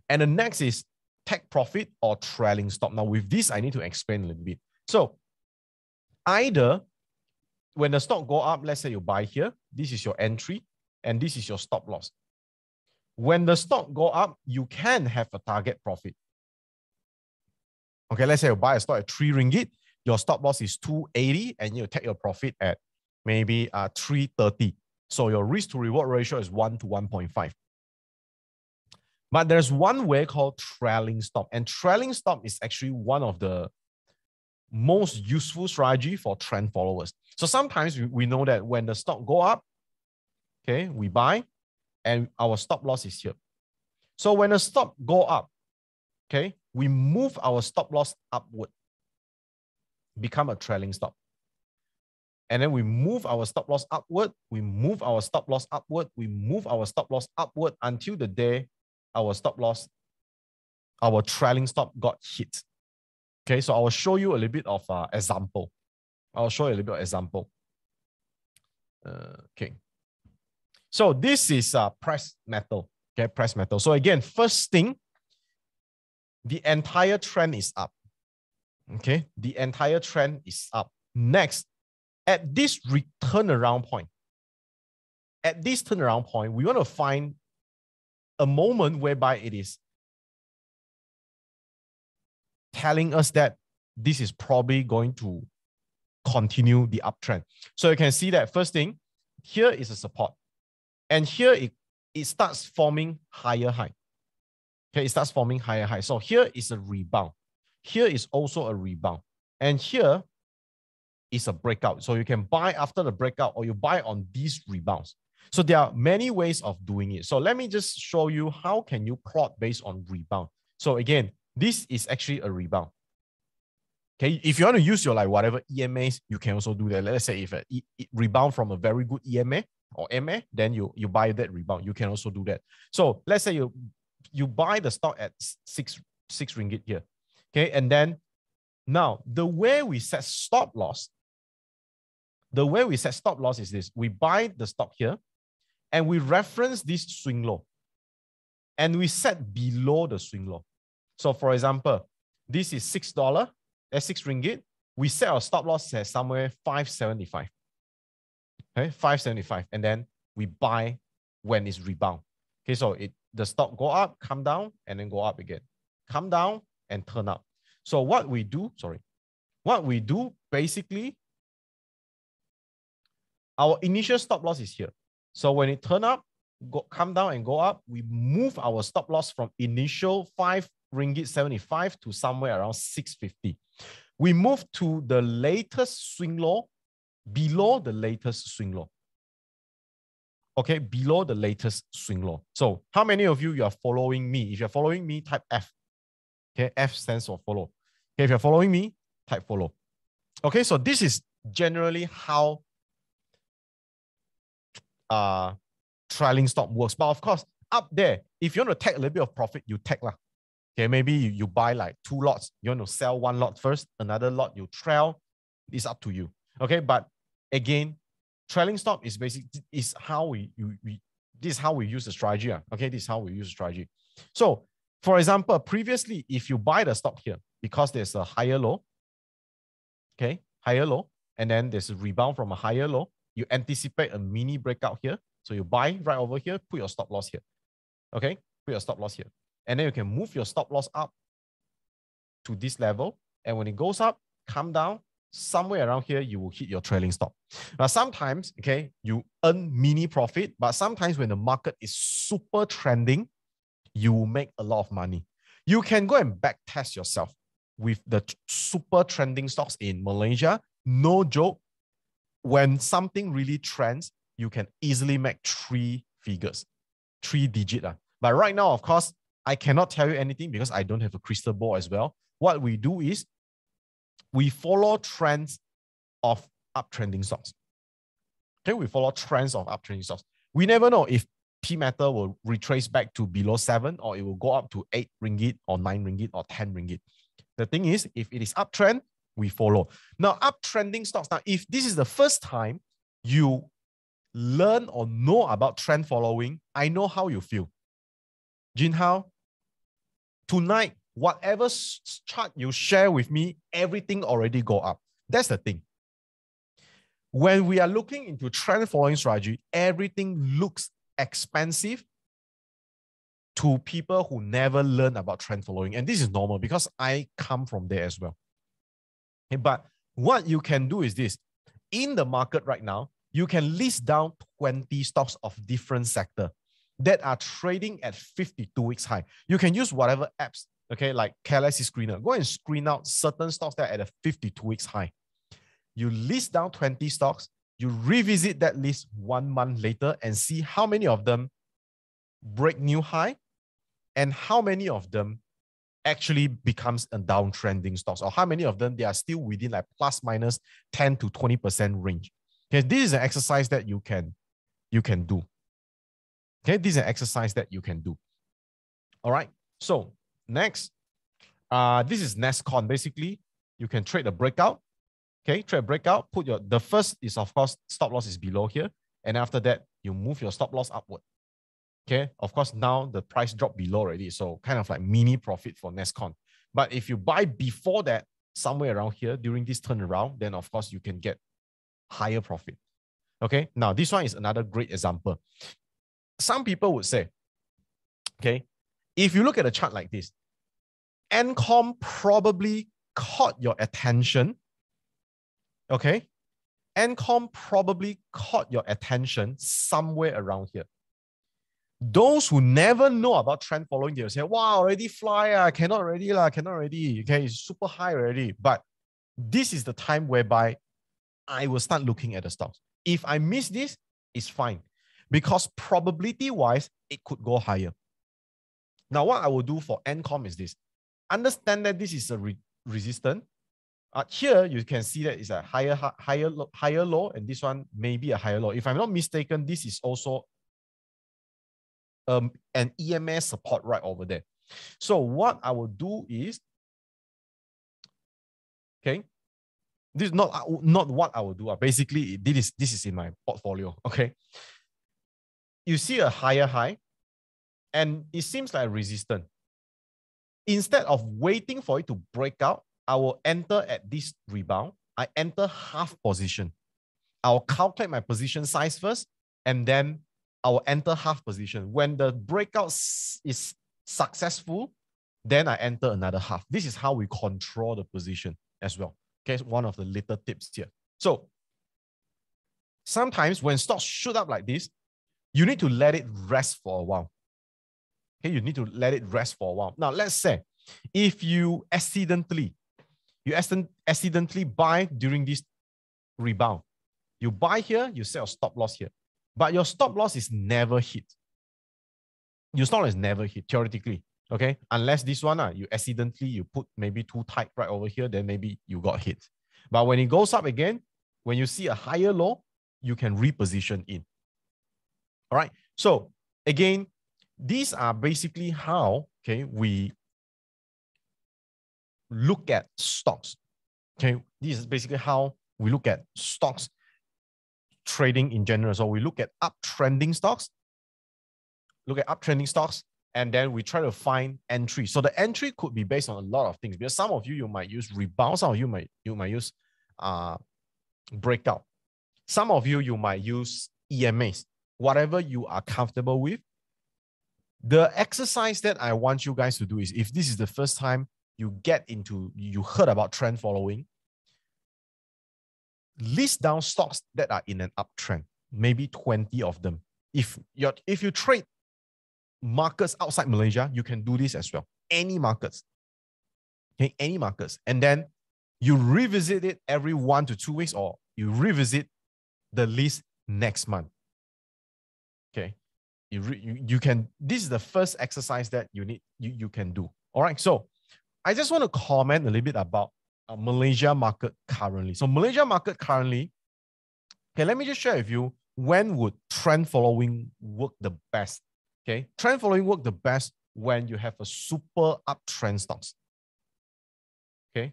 And the next is take profit or trailing stop. Now, with this, I need to explain a little bit. So, either when the stock go up, let's say you buy here, this is your entry, and this is your stop loss. When the stock go up, you can have a target profit. Okay, let's say you buy a stock at 3 ringgit, your stop loss is 280, and you take your profit at maybe 330. So your risk to reward ratio is 1 to 1.5. But there's one way called trailing stop, and trailing stop is actually one of the most useful strategy for trend followers. So sometimes we know that when the stock go up, okay, we buy, and our stop loss is here. So when the stock go up, okay, we move our stop loss upward, become a trailing stop. And then we move our stop loss upward, we move our stop loss upward, we move our stop loss upward until the day our stop loss, our trailing stop got hit. Okay, so I will show you a little bit of example. I'll show you a little bit of example. Okay. So this is press metal. Okay, press metal. So again, first thing, the entire trend is up. Okay, the entire trend is up. Next, at this turnaround point, we want to find a moment whereby it is telling us that this is probably going to continue the uptrend. So you can see that first thing, here is a support. And here it starts forming higher high. Okay, it starts forming higher high. So here is a rebound. Here is also a rebound. And here is a breakout. So you can buy after the breakout or you buy on these rebounds. So there are many ways of doing it. So let me just show you how can you plot based on rebound. So again, this is actually a rebound. Okay, if you want to use your like whatever EMAs, you can also do that. Let's say if it rebound from a very good EMA or MA, then you buy that rebound. You can also do that. So let's say you buy the stock at six ringgit here. Okay, and then now the way we set stop loss, is this. We buy the stock here and we reference this swing low and we set below the swing low. So for example, this is $6. That's 6 ringgit. We set our stop loss at somewhere 575. Okay, 575. And then we buy when it's rebound. Okay, so the stock go up, come down, and then go up again. Come down and turn up. So what we do basically, our initial stop loss is here. So when it turn up, come down and go up, we move our stop loss from initial 5 ringgit 75 to somewhere around 650. We move to the latest swing low below the latest swing low. Okay, below the latest swing low. So how many of you are following me? If you're following me, type F. Okay, F stands for follow. Okay, if you're following me, type follow. Okay, so this is generally how trailing stop works. But of course, up there, if you want to take a little bit of profit, you take lah. Okay, maybe you buy like 2 lots. You want to sell 1 lot first, another lot you trail. It's up to you. Okay, but again, trailing stop is how we use the strategy. Okay, this is how we use the strategy. So, for example, previously, if you buy the stock here because there's a higher low, okay, higher low, and then there's a rebound from a higher low, you anticipate a mini breakout here. So you buy right over here, put your stop loss here. Okay, put your stop loss here. And then you can move your stop loss up to this level. And when it goes up, come down, somewhere around here, you will hit your trailing stop. Now, sometimes, okay, you earn mini profit, but sometimes when the market is super trending, you will make a lot of money. You can go and back test yourself with the super trending stocks in Malaysia. No joke. When something really trends, you can easily make 3 figures, 3 digit. But right now, of course, I cannot tell you anything because I don't have a crystal ball as well. What we do is we follow trends of uptrending stocks. Okay, we follow trends of uptrending stocks. We never know if P Metal will retrace back to below 7 or it will go up to 8 ringgit or 9 ringgit or 10 ringgit. The thing is, if it is uptrend, we follow. Now, uptrending stocks. Now, if this is the first time you learn or know about trend following, I know how you feel. Jin Hao, tonight, whatever chart you share with me, everything already go up. That's the thing. When we are looking into trend following strategy, everything looks expensive to people who never learn about trend following. And this is normal because I come from there as well. Okay, but what you can do is this. In the market right now, you can list down 20 stocks of different sector that are trading at 52 weeks high. You can use whatever apps, okay, like Galaxy Screener. Go and screen out certain stocks that are at a 52 weeks high. You list down 20 stocks, you revisit that list 1 month later and see how many of them break new high and how many of them actually becomes a downtrending stocks, or how many of them they are still within like plus minus 10 to 20% range. Okay, this is an exercise that you can do. Okay, this is an exercise that you can do. All right. So next, this is NESCON. Basically, you can trade a breakout. Okay, trade a breakout. The first is of course stop loss is below here, and after that you move your stop loss upward. Okay, of course now the price dropped below already, so kind of like mini profit for NESCON. But if you buy before that, somewhere around here during this turnaround, then of course you can get higher profit. Okay, now this one is another great example. Some people would say, okay, if you look at a chart like this, NCOM probably caught your attention Okay. Ncom probably caught your attention somewhere around here. Those who never know about trend following, they'll say, wow, already fly, cannot already, cannot already. Okay, it's super high already. But this is the time whereby I will start looking at the stocks. If I miss this, it's fine. Because probability-wise, it could go higher. Now, what I will do for Ncom is this. Understand that this is a resistance. Here, you can see that it's a higher low, and this one may be a higher low. If I'm not mistaken, this is also an EMS support right over there. So what I will do is, okay, this is not what I will do. Basically, this is in my portfolio. Okay, you see a higher high, and it seems like a resistance. Instead of waiting for it to break out, I will enter at this rebound. I enter half position. I'll calculate my position size first, and then I will enter half position. When the breakout is successful, then I enter another half. This is how we control the position as well. Okay, one of the little tips here. So sometimes when stocks shoot up like this, you need to let it rest for a while. Okay, you need to let it rest for a while. Now, let's say if you accidentally buy during this rebound, you buy here, you set a stop loss here, but your stop loss is never hit. Your stop loss is never hit, theoretically, okay? Unless this one, you accidentally, you put maybe too tight right over here, then maybe you got hit. But when it goes up again, when you see a higher low, you can reposition in. All right, so again, these are basically how, okay, we look at stocks. Okay, this is basically how we look at stocks trading in general. So we look at uptrending stocks, and then we try to find entry. So the entry could be based on a lot of things, because some of you might use rebound, some of you might use breakout, some of you might use EMAs, whatever you are comfortable with. The exercise that I want you guys to do is, if this is the first time you heard about trend following, list down stocks that are in an uptrend, maybe 20 of them. If you trade markets outside Malaysia, you can do this as well. Any markets. Okay, any markets. And then you revisit it every 1 to 2 weeks, or you revisit the list next month. Okay. You can, this is the first exercise that you can do. All right. So I just want to comment a little bit about Malaysia market currently. So Malaysia market currently, okay, let me just share with you, when would trend following work the best? Okay, trend following work the best when you have a super uptrend stocks. Okay,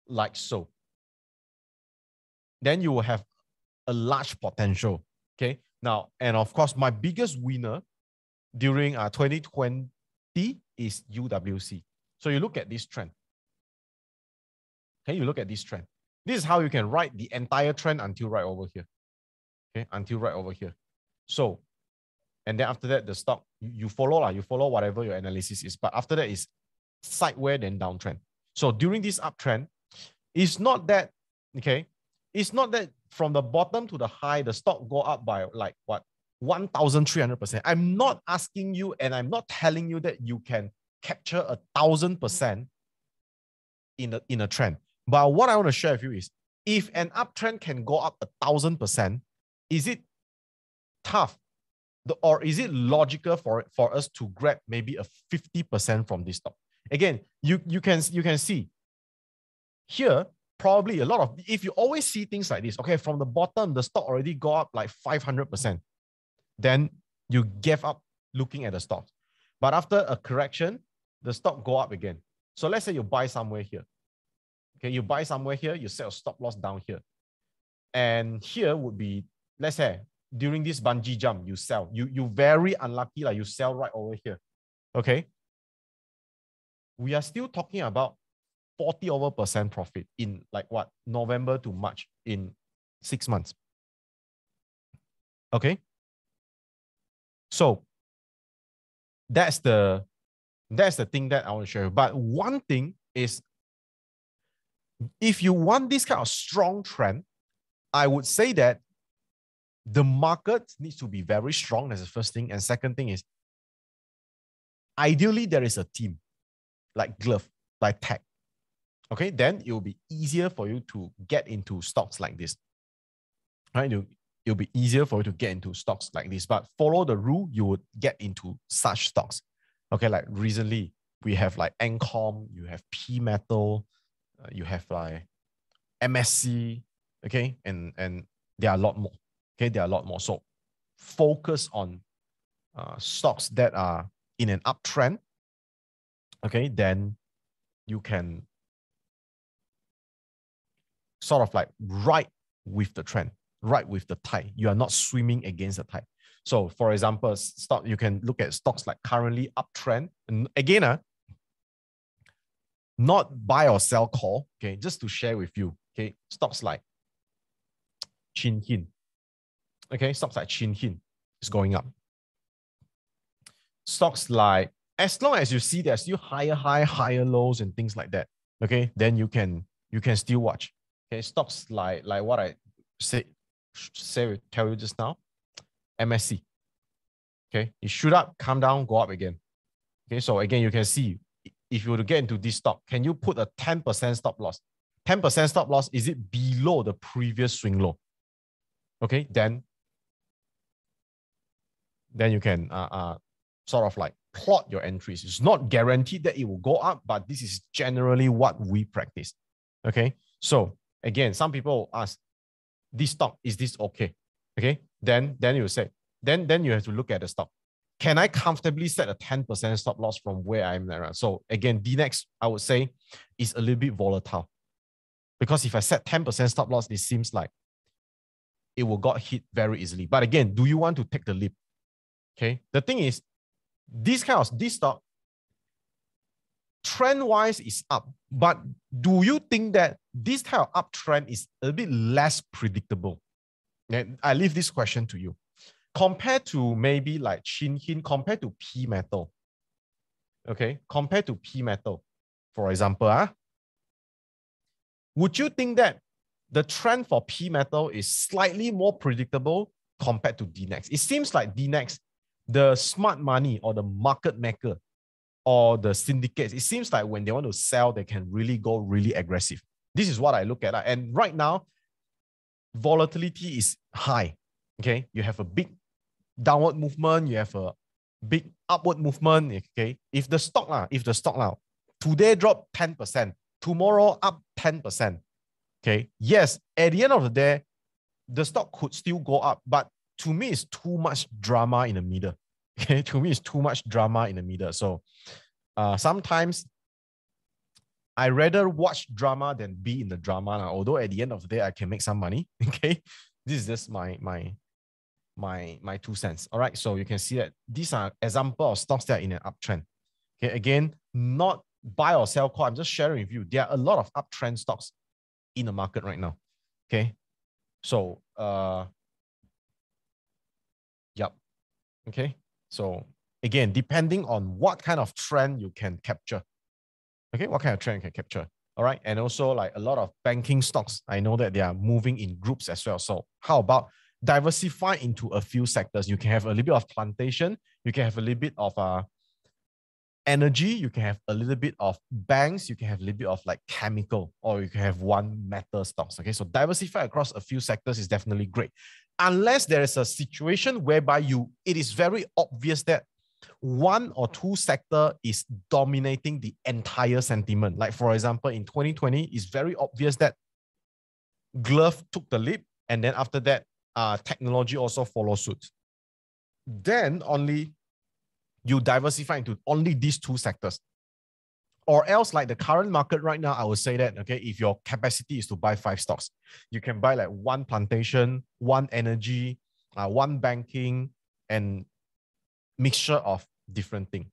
like so. Then you will have a large potential. Okay, now, and of course, my biggest winner during 2020 is UWC. So you look at this trend. Okay, you look at this trend. This is how you can write the entire trend until right over here. Okay, until right over here. So, and then after that, the stock, you follow whatever your analysis is. But after that is sideways, then downtrend. So during this uptrend, it's not that, okay, it's not that from the bottom to the high, the stock go up by like what, 1,300%. I'm not asking you, and I'm not telling you that you can capture 1,000% in a trend. But what I want to share with you is, if an uptrend can go up 1,000%, is it tough, or is it logical for us to grab maybe a 50% from this stock? Again, you can see here, probably a lot of, if you always see things like this, okay, from the bottom, the stock already go up like 500%, then you give up looking at the stock. But after a correction, the stock go up again. So let's say you buy somewhere here. Okay, you buy somewhere here, you set a stop loss down here. And here would be, let's say, during this bungee jump, you sell. You very unlucky, like you sell right over here. Okay. We are still talking about 40% profit in like what, November to March, in 6 months. Okay. So that's the thing that I want to share. But one thing is, if you want this kind of strong trend, I would say that the market needs to be very strong. That's the first thing. And second thing is, ideally, there is a team like glove, like tech. Okay, then it will be easier for you to get into stocks like this. Right? It'll be easier for you to get into stocks like this. But follow the rule, you would get into such stocks. Okay, like recently, we have like Encom, you have P Metal, you have like MSC, okay, and there are a lot more. Okay, there are a lot more. So focus on stocks that are in an uptrend. Okay, then you can sort of like ride with the trend, ride with the tide. You are not swimming against the tide. So, for example, you can look at stocks like currently uptrend. And again, not buy or sell call. Okay, just to share with you. Okay, stocks like Chin Hin. Okay, stocks like Chin Hin is going up. Stocks like, as long as you see there's still higher high, higher lows and things like that. Okay, then you can still watch. Okay, stocks like what I tell you just now, MSC. Okay, it shoot up, come down, go up again. Okay, so again, you can see if you were to get into this stock, can you put a 10% stop loss? 10% stop loss, is it below the previous swing low? Okay, then you can sort of like plot your entries. It's not guaranteed that it will go up, but this is generally what we practice. Okay, so again, some people ask, this stock, is this okay? Okay, then you say, then you have to look at the stock. Can I comfortably set a 10% stop loss from where I'm at? So again, DNEX, I would say, is a little bit volatile. Because if I set 10% stop loss, it seems like it will get hit very easily. But again, do you want to take the leap? Okay, the thing is, this stock, trend-wise is up. But do you think that this kind of uptrend is a bit less predictable? And I leave this question to you. Compared to maybe like Chin Hin, compared to P Metal. Okay, compared to P Metal, for example, would you think that the trend for P Metal is slightly more predictable compared to DNEX? It seems like DNEX, the smart money or the market maker or the syndicates, it seems like when they want to sell, they can really go really aggressive. This is what I look at. And right now, volatility is high. Okay, you have a big downward movement, you have a big upward movement. Okay, if the stock now today drop 10%, tomorrow up 10%. Okay, yes, at the end of the day, the stock could still go up, but to me, it's too much drama in the middle. Okay, to me, it's too much drama in the middle. So sometimes I rather watch drama than be in the drama. Although at the end of the day, I can make some money. Okay, this is just my 2 cents. All right, so you can see that these are examples of stocks that are in an uptrend. Okay, again, not buy or sell call. I'm just sharing with you. There are a lot of uptrend stocks in the market right now. Okay, so yep. Okay, so again, depending on what kind of trend you can capture. Okay, what kind of trend you can capture. All right, and also like a lot of banking stocks, I know that they are moving in groups as well. So how about diversify into a few sectors? You can have a little bit of plantation, you can have a little bit of energy, you can have a little bit of banks, you can have a little bit of like chemical, or you can have one metal stocks. Okay, so diversify across a few sectors is definitely great. Unless there is a situation whereby it is very obvious that one or two sector is dominating the entire sentiment. Like for example, in 2020, it's very obvious that glove took the leap, and then after that, technology also follow suit. Then only you diversify into only these two sectors. Or else, like the current market right now, I would say that, okay, if your capacity is to buy 5 stocks, you can buy like one plantation, one energy, one banking, and mixture of different things.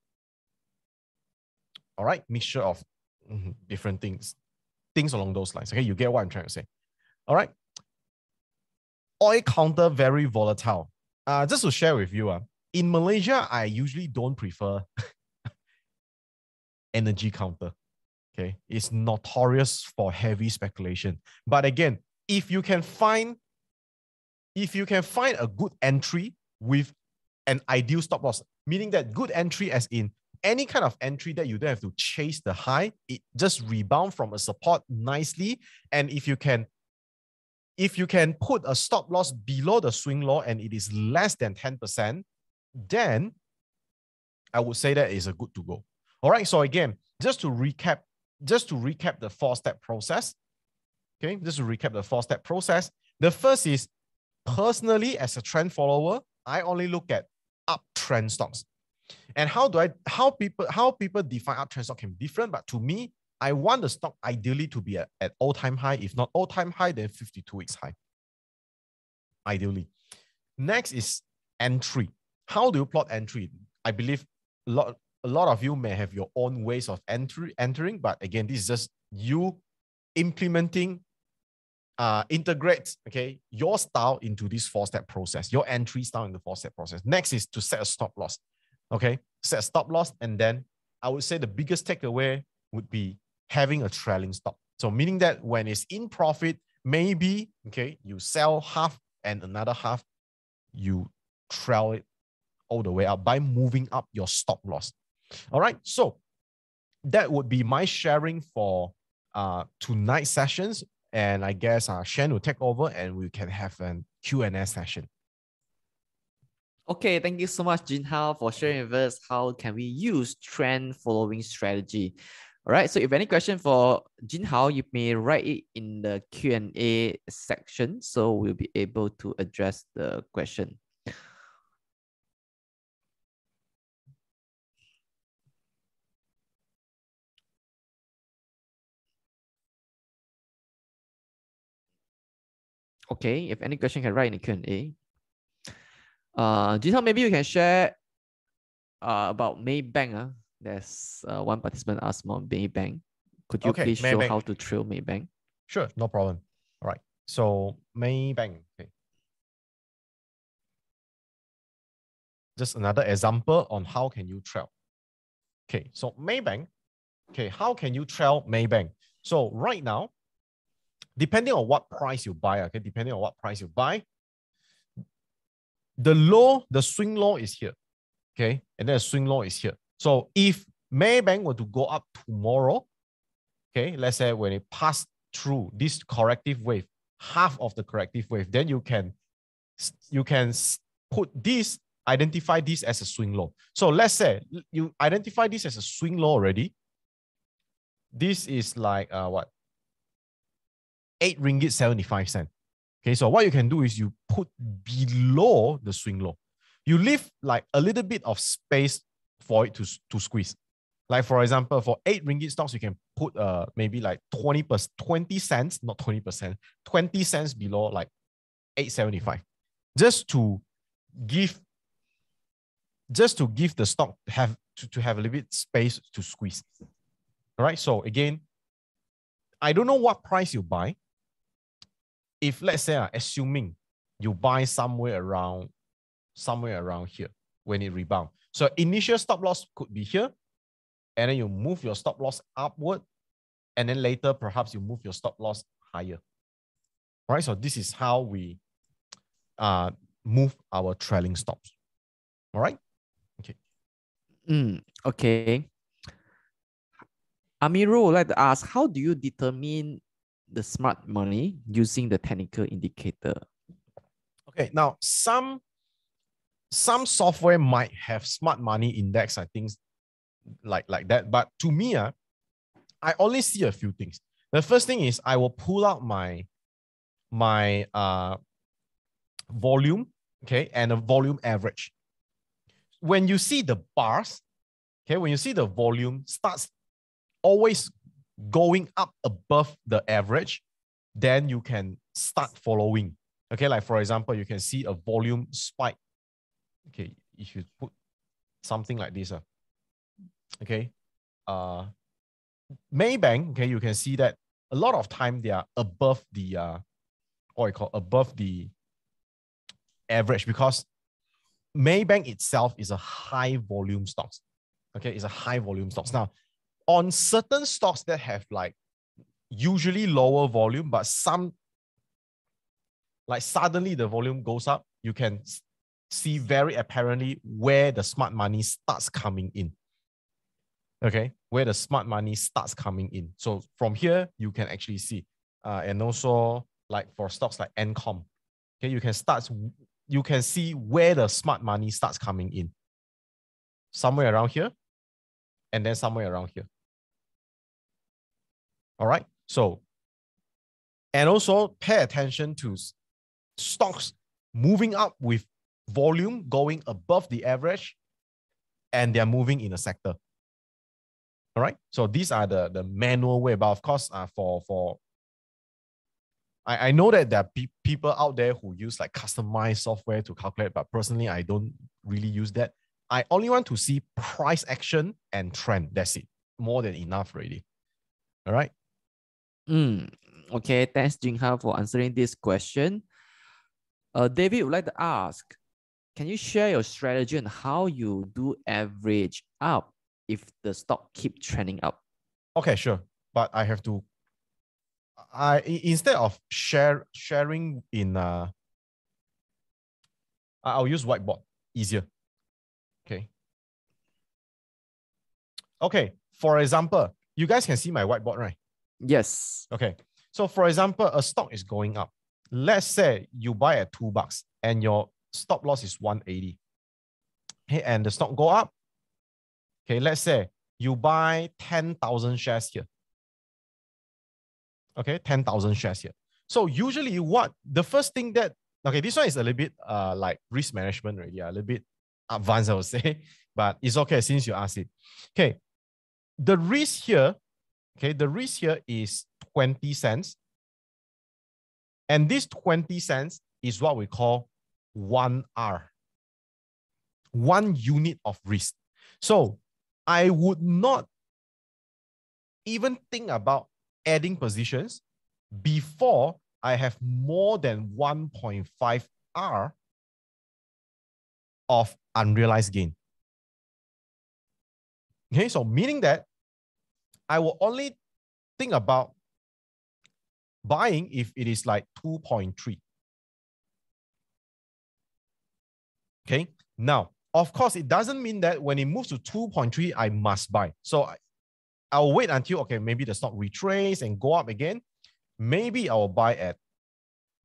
All right, mixture of different things along those lines. Okay, you get what I'm trying to say. All right. Oil counter, very volatile. Just to share with you, in Malaysia, I usually don't prefer energy counter. Okay, it's notorious for heavy speculation. But again, if you can find a good entry with an ideal stop loss, meaning that good entry as in any kind of entry that you don't have to chase the high, it just rebound from a support nicely. And if you can put a stop loss below the swing low and it is less than 10%, then I would say that is a good to go. All right. So again, just to recap the 4-step process. Okay, just to recap the 4-step process. The first is, personally, as a trend follower, I only look at uptrend stocks. And how people define uptrend stock can be different, but to me, I want the stock ideally to be at all-time high. If not all-time high, then 52 weeks high. Ideally. Next is entry. How do you plot entry? I believe a lot of you may have your own ways of entering, but again, this is just you implementing, integrate, okay, your style into this 4-step process, your entry style in the 4-step process. Next is to set a stop loss. Okay, set a stop loss, and then I would say the biggest takeaway would be having a trailing stop. So meaning that when it's in profit, maybe, okay, you sell half and another half, you trail it all the way up by moving up your stop loss. All right, so that would be my sharing for tonight's sessions. And I guess Shen will take over and we can have an Q&A session. Okay, thank you so much, Jinhao, for sharing with us how can we use trend following strategy. All right, so if any question for Jinhao, you may write it in the Q&A section, so we'll be able to address the question. Okay, if any question, can write in the Q&A. Jinhao, maybe you can share about Maybank. There's one participant asked about Maybank. Could you please show how to trail Maybank? Sure, no problem. All right, so Maybank. Okay. Just another example on how can you trail. Okay, so Maybank. Okay, how can you trail Maybank? So right now, depending on what price you buy, okay, depending on what price you buy, the swing low is here, okay, and then the swing low is here. So if Maybank were to go up tomorrow, okay, let's say when it passed through this corrective wave, half of the corrective wave, then you can put this, identify this as a swing low. So let's say you identify this as a swing low already. This is like what? 8 ringgit 75 cents. Okay, so what you can do is you put below the swing low. You leave like a little bit of space for it to squeeze. Like for example, for 8 ringgit stocks, you can put maybe like 20 cents, not 20%, 20 cents below like 8.75. Just to give the stock to have a little bit space to squeeze. All right. So again, I don't know what price you buy. If let's say, assuming you buy somewhere around here when it rebounds. So initial stop loss could be here, and then you move your stop loss upward, and then later perhaps you move your stop loss higher. All right. So this is how we move our trailing stops. All right. Okay. Okay. Amiru would like to ask, how do you determine the smart money using the technical indicator? Okay, now some software might have smart money index, I think, like that. But to me, I only see a few things. The first thing is I will pull out my volume, okay, and a volume average. When you see the bars, okay, when you see the volume starts always going up above the average, then you can start following. Okay, like for example, you can see a volume spike. Okay, if you put something like this, okay, Maybank, okay, you can see that a lot of time they are above the above the average, because Maybank itself is a high volume stocks. Okay, it's a high volume stocks. Now, on certain stocks that have like usually lower volume, but some like suddenly the volume goes up, you can see very apparently where the smart money starts coming in. Okay, where the smart money starts coming in. So from here, you can actually see. And also like for stocks like Ncom, okay, you can see where the smart money starts coming in. Somewhere around here, and then somewhere around here. All right, so, and also pay attention to stocks moving up with volume going above the average, and they're moving in a sector. All right, so these are the manual way, but of course, I know that there are people out there who use like customized software to calculate, but personally, I don't really use that. I only want to see price action and trend. That's it. More than enough already. All right. Okay, thanks Jinghao for answering this question. David would like to ask, can you share your strategy on how you do average up if the stock keep trending up? Okay, sure. But I have to, instead of sharing in, I'll use whiteboard, easier. Okay. Okay, for example, you guys can see my whiteboard, right? Yes. Okay, so for example, a stock is going up. Let's say you buy at $2 and your stop loss is 180. Okay, and the stock go up. Okay, let's say you buy 10,000 shares here. Okay, 10,000 shares here. So usually what the first thing that, okay, this one is a little bit like risk management already, a little bit advanced, I would say, but it's okay since you asked it. Okay, the risk here, okay, the risk here is 20 cents. And this 20 cents is what we call 1R, 1 unit of risk. So I would not even think about adding positions before I have more than 1.5 R of unrealized gain. Okay, so meaning that I will only think about buying if it is like 2.3. Okay, now, of course, it doesn't mean that when it moves to 2.3, I must buy. So I'll wait until, okay, maybe the stock retrace and go up again. Maybe I will buy at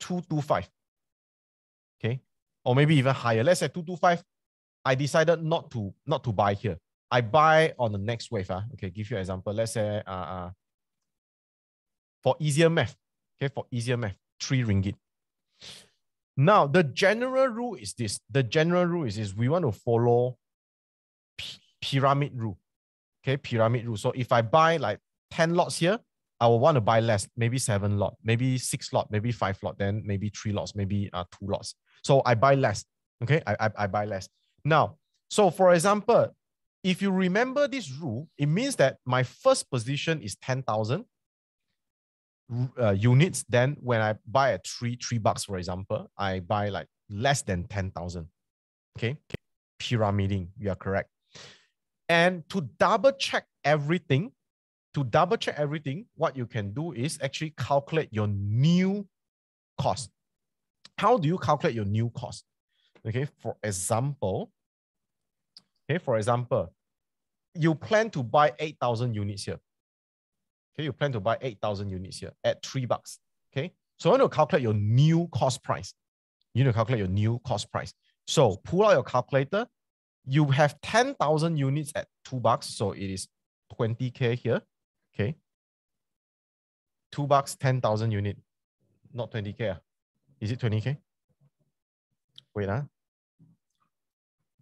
225. Okay, or maybe even higher. Let's say 225. I decided not to buy here. I buy on the next wave. Okay, give you an example. Let's say for easier math. Okay, for easier math, 3 ringgit. Now, the general rule is this. The general rule is this. We want to follow pyramid rule. Okay, pyramid rule. So if I buy like 10 lots here, I will want to buy less, maybe 7 lot, maybe 6 lot, maybe 5 lot, then maybe 3 lots, maybe 2 lots. So I buy less. Okay, I buy less. Now, so for example, if you remember this rule, it means that my first position is 10,000 units. Then when I buy at $3, for example, I buy like less than 10,000. Okay, pyramiding, you are correct. And to double check everything, what you can do is actually calculate your new cost. How do you calculate your new cost? Okay, for example, you plan to buy 8,000 units here. Okay, you plan to buy 8,000 units here at $3. Okay, so you want to calculate your new cost price. You need to calculate your new cost price. So pull out your calculator. You have 10,000 units at $2, so it is 20K here. Okay, $2, 10,000 unit, not 20K. Is it 20K? Wait,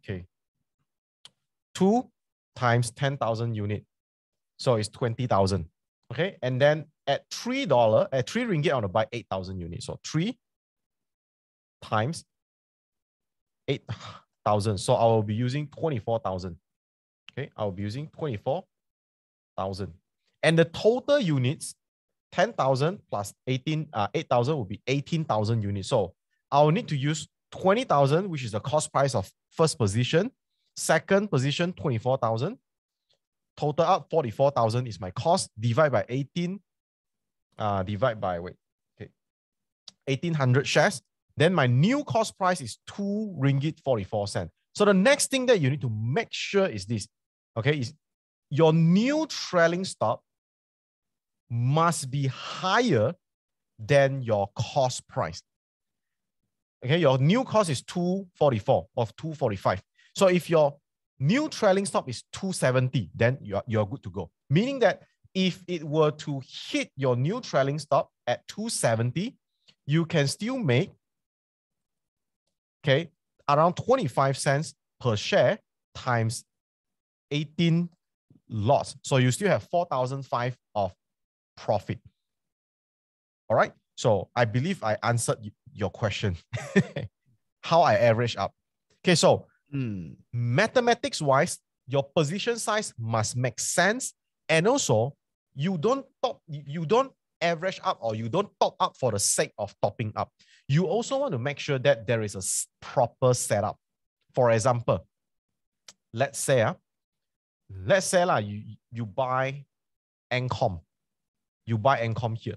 okay. 2 times 10,000 unit, so it's 20,000. Okay, and then at $3, at 3 ringgit, I want to buy 8,000 units. So 3 times 8,000. So I will be using 24,000. Okay, I will be using 24,000. And the total units, 10,000 plus 8,000 will be 18,000 units. So I'll need to use 20,000, which is the cost price of first position. Second position, 24,000. total up 44,000 is my cost, divide by 18, divide by, wait, okay, 1,800 shares. Then my new cost price is 2 ringgit 44 cents. So the next thing that you need to make sure is this, okay, is your new trailing stop must be higher than your cost price. Okay, your new cost is 244 or 245. So if your new trailing stop is 270, then you're good to go. Meaning that if it were to hit your new trailing stop at 270, you can still make, okay, around 25 cents per share times 18 lots. So you still have 4,005 of profit. All right. So I believe I answered your question. How I average up. Okay. So mathematics wise, your position size must make sense. And also you don't average up or you don't top up for the sake of topping up. You also want to make sure that there is a proper setup. For example, let's say you buy Ncom. You buy Ncom here.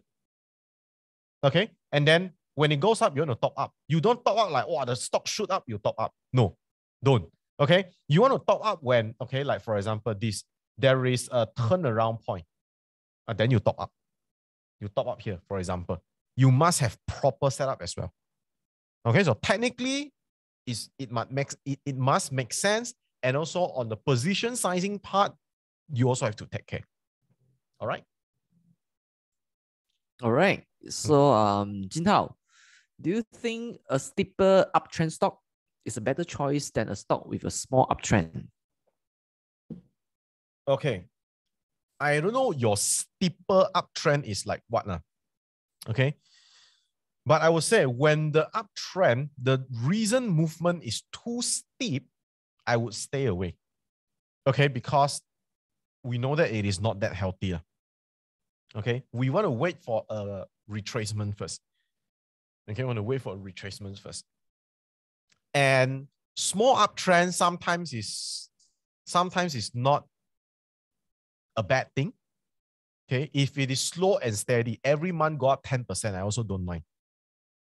Okay. And then when it goes up, you want to top up. You don't top up like, oh, the stock shoot up, you top up. No, don't. Okay. You want to top up when, okay, like for example, there is a turnaround point. And then you top up. You top up here, for example. You must have proper setup as well. Okay. So technically, it must make sense. And also on the position sizing part, you also have to take care. All right. All right. So, Jintao, do you think a steeper uptrend stock is a better choice than a stock with a small uptrend? Okay. I don't know your steeper uptrend is like what now. Okay. But I would say when the uptrend, the recent movement is too steep, I would stay away. Okay. Because we know that it is not that healthy. Okay. We want to wait for a retracement first. Okay. We want to wait for a retracement first. And small uptrend sometimes is not a bad thing. Okay. If it is slow and steady, every month go up 10%, I also don't mind.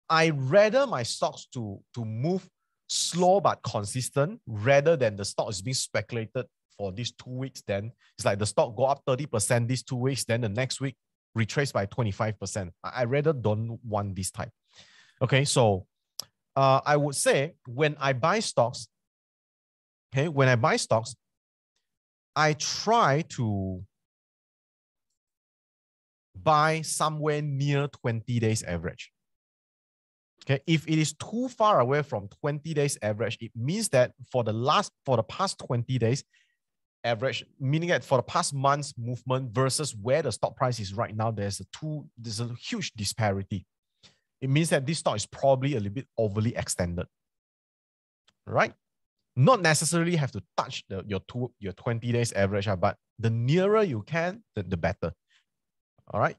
I rather my stocks to move slow but consistent rather than the stock is being speculated for these 2 weeks. Then it's like the stock go up 30% these 2 weeks, then the next week retrace by 25%. I rather don't want this type. Okay, so I would say when I buy stocks, I try to buy somewhere near 20 days average. Okay, if it is too far away from 20 days average, it means that for the past 20 days average, meaning that for the past month's movement versus where the stock price is right now, there's a huge disparity. It means that this stock is probably a little bit overly extended. Right? Not necessarily have to touch your 20 days average, but the nearer you can, the better. All right?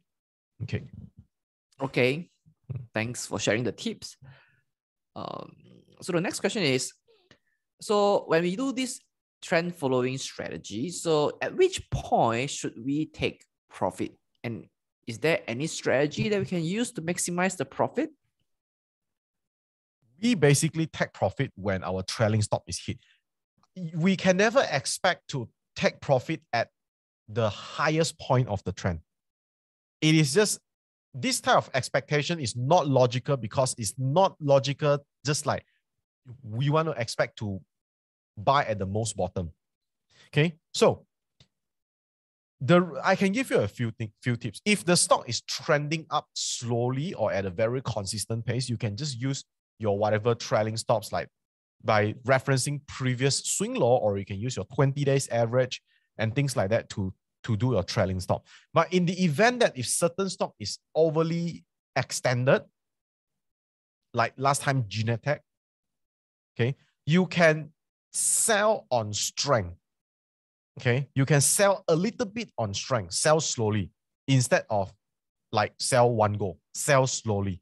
Okay. Okay. Thanks for sharing the tips. So the next question is, so when we do this trend following strategy, so at which point should we take profit? And is there any strategy that we can use to maximize the profit? We basically take profit when our trailing stop is hit. We can never expect to take profit at the highest point of the trend. It is just, this type of expectation is not logical because it's not logical, just like we want to expect to buy at the most bottom. Okay, so I can give you a few tips. If the stock is trending up slowly or at a very consistent pace, you can just use your whatever trailing stops, like by referencing previous swing law, or you can use your 20 days average and things like that to do your trailing stop. But in the event that if certain stock is overly extended, like last time Genetech, okay, you can sell on strength. Okay, you can sell a little bit on strength, sell slowly instead of like sell one go, sell slowly.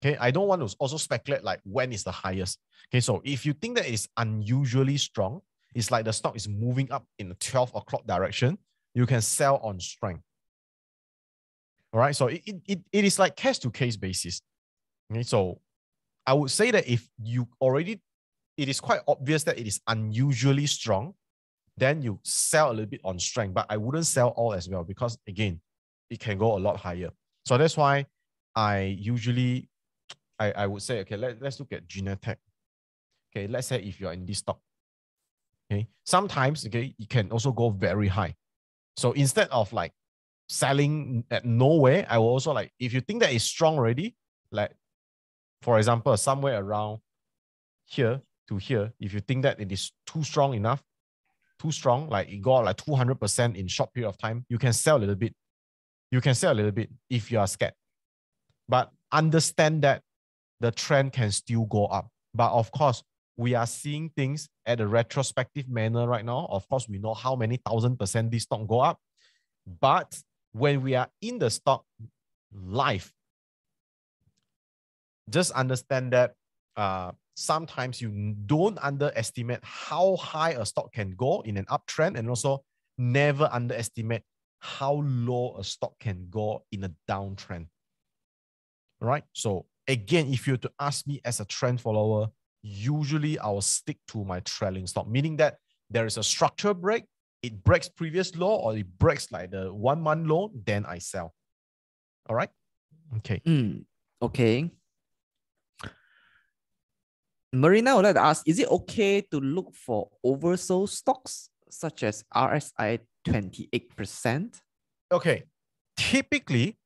Okay, I don't want to also speculate like when is the highest. Okay, so if you think that it's unusually strong It's like the stock is moving up in the 12 o'clock direction. You can sell on strength. All right. So it is like case to case basis. Okay. So I would say that if you already, it is quite obvious that it is unusually strong, then you sell a little bit on strength. But I wouldn't sell all as well because, again, it can go a lot higher. So that's why I usually, I would say, okay, let's look at Genetech. Okay, let's say if you're in this stock, okay, sometimes, okay, it can also go very high. So instead of like selling at nowhere, I will also like, if you think that it's strong already, like, for example, somewhere around here to here, if you think that it is too strong enough, too strong, like it got like 200% in short period of time, you can sell a little bit. You can sell a little bit if you are scared. But understand that the trend can still go up. But of course, we are seeing things at a retrospective manner right now. Of course, we know how many 1,000% this stock go up. But when we are in the stock live, just understand that sometimes you don't underestimate how high a stock can go in an uptrend, and also never underestimate how low a stock can go in a downtrend. Right? So again, if you were to ask me as a trend follower, usually I will stick to my trailing stock, meaning that there is a structure break, it breaks previous low, or it breaks like the 1 month low, then I sell. All right? Okay. Okay. Marina would like to ask, is it okay to look for oversold stocks such as RSI 28%? Okay. Typically,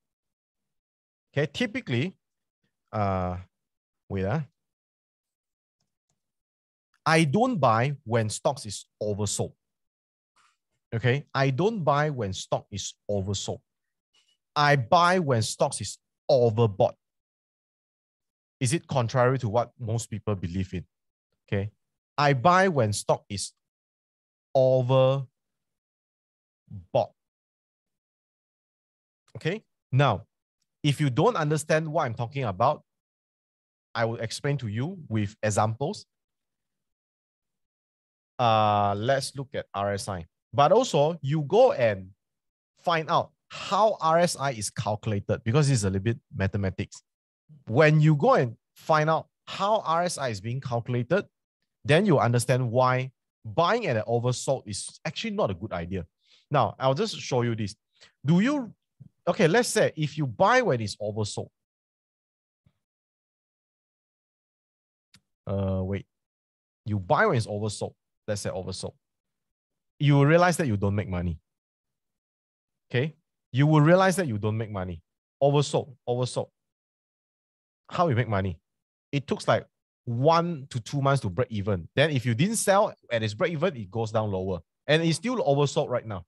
I don't buy when stocks is oversold. Okay. I don't buy when stock is oversold. I buy when stocks is overbought. Is it contrary to what most people believe in? Okay. I buy when stock is overbought. Okay. Now, if you don't understand what I'm talking about, I will explain to you with examples. Let's look at RSI. But also, you go and find out how RSI is calculated, because it's a little bit mathematics. When you go and find out how RSI is being calculated, then you understand why buying at an oversold is actually not a good idea. Now, I'll just show you this. Okay, let's say if you buy when it's oversold. You buy when it's oversold. Let's say oversold. You will realize that you don't make money. Okay? You will realize that you don't make money. Oversold. How you make money? It took like 1 to 2 months to break even. Then if you didn't sell at its break even, it goes down lower. And it's still oversold right now.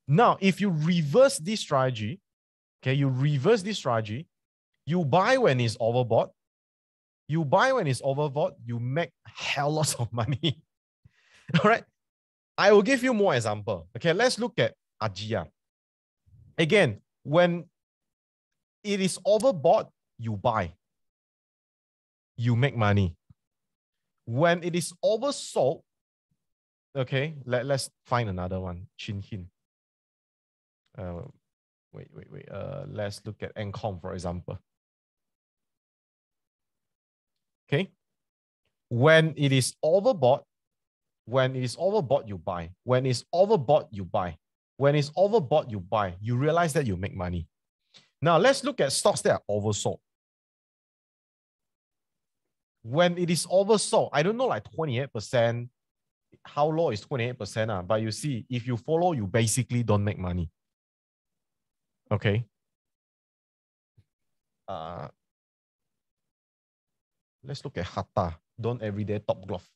Now, if you reverse this strategy, okay, you buy when it's overbought. You buy when it's overbought, you make hell lots of money. All right. I will give you more example. Okay, let's look at Ajia. Again, when it is overbought, you buy. You make money. When it is oversold, okay, let's find another one. Chin Hin. Wait. Let's look at Encom, for example. Okay. When it is overbought, you buy. When it's overbought, you buy. When it's overbought, you buy. You realize that you make money. Now, let's look at stocks that are oversold. When it is oversold, I don't know, like 28%. How low is 28%? But you see, if you follow, you basically don't make money. Okay. Let's look at Hatta. Don't everyday top glove.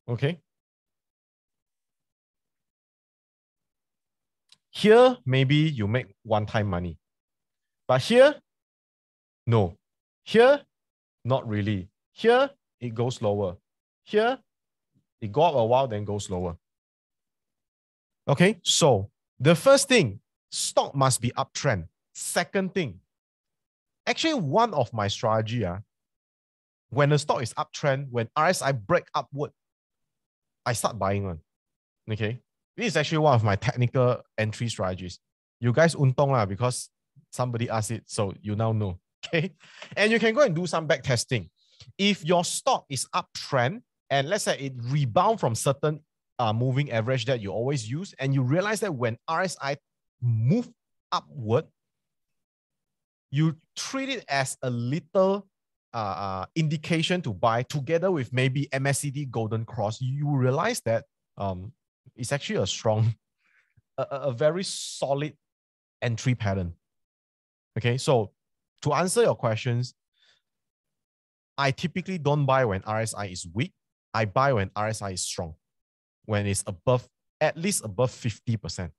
Okay. Here, maybe you make one-time money. But here, no. Here, not really. Here, it goes lower. Here, it goes up a while, then goes lower. Okay, so the first thing, stock must be uptrend. Second thing, actually one of my strategy, when the stock is uptrend, when RSI break upward, I start buying one. Okay. This is actually one of my technical entry strategies. You guys untong lah because somebody asked it, so you now know. Okay. And you can go and do some back testing. If your stock is uptrend and let's say it rebound from certain moving average that you always use, and you realize that when RSI move upward, you treat it as a little indication to buy together with maybe MACD Golden Cross, you realize that it's actually a strong, a very solid entry pattern. Okay, so to answer your questions, I typically don't buy when RSI is weak. I buy when RSI is strong, when it's above, at least above 50%.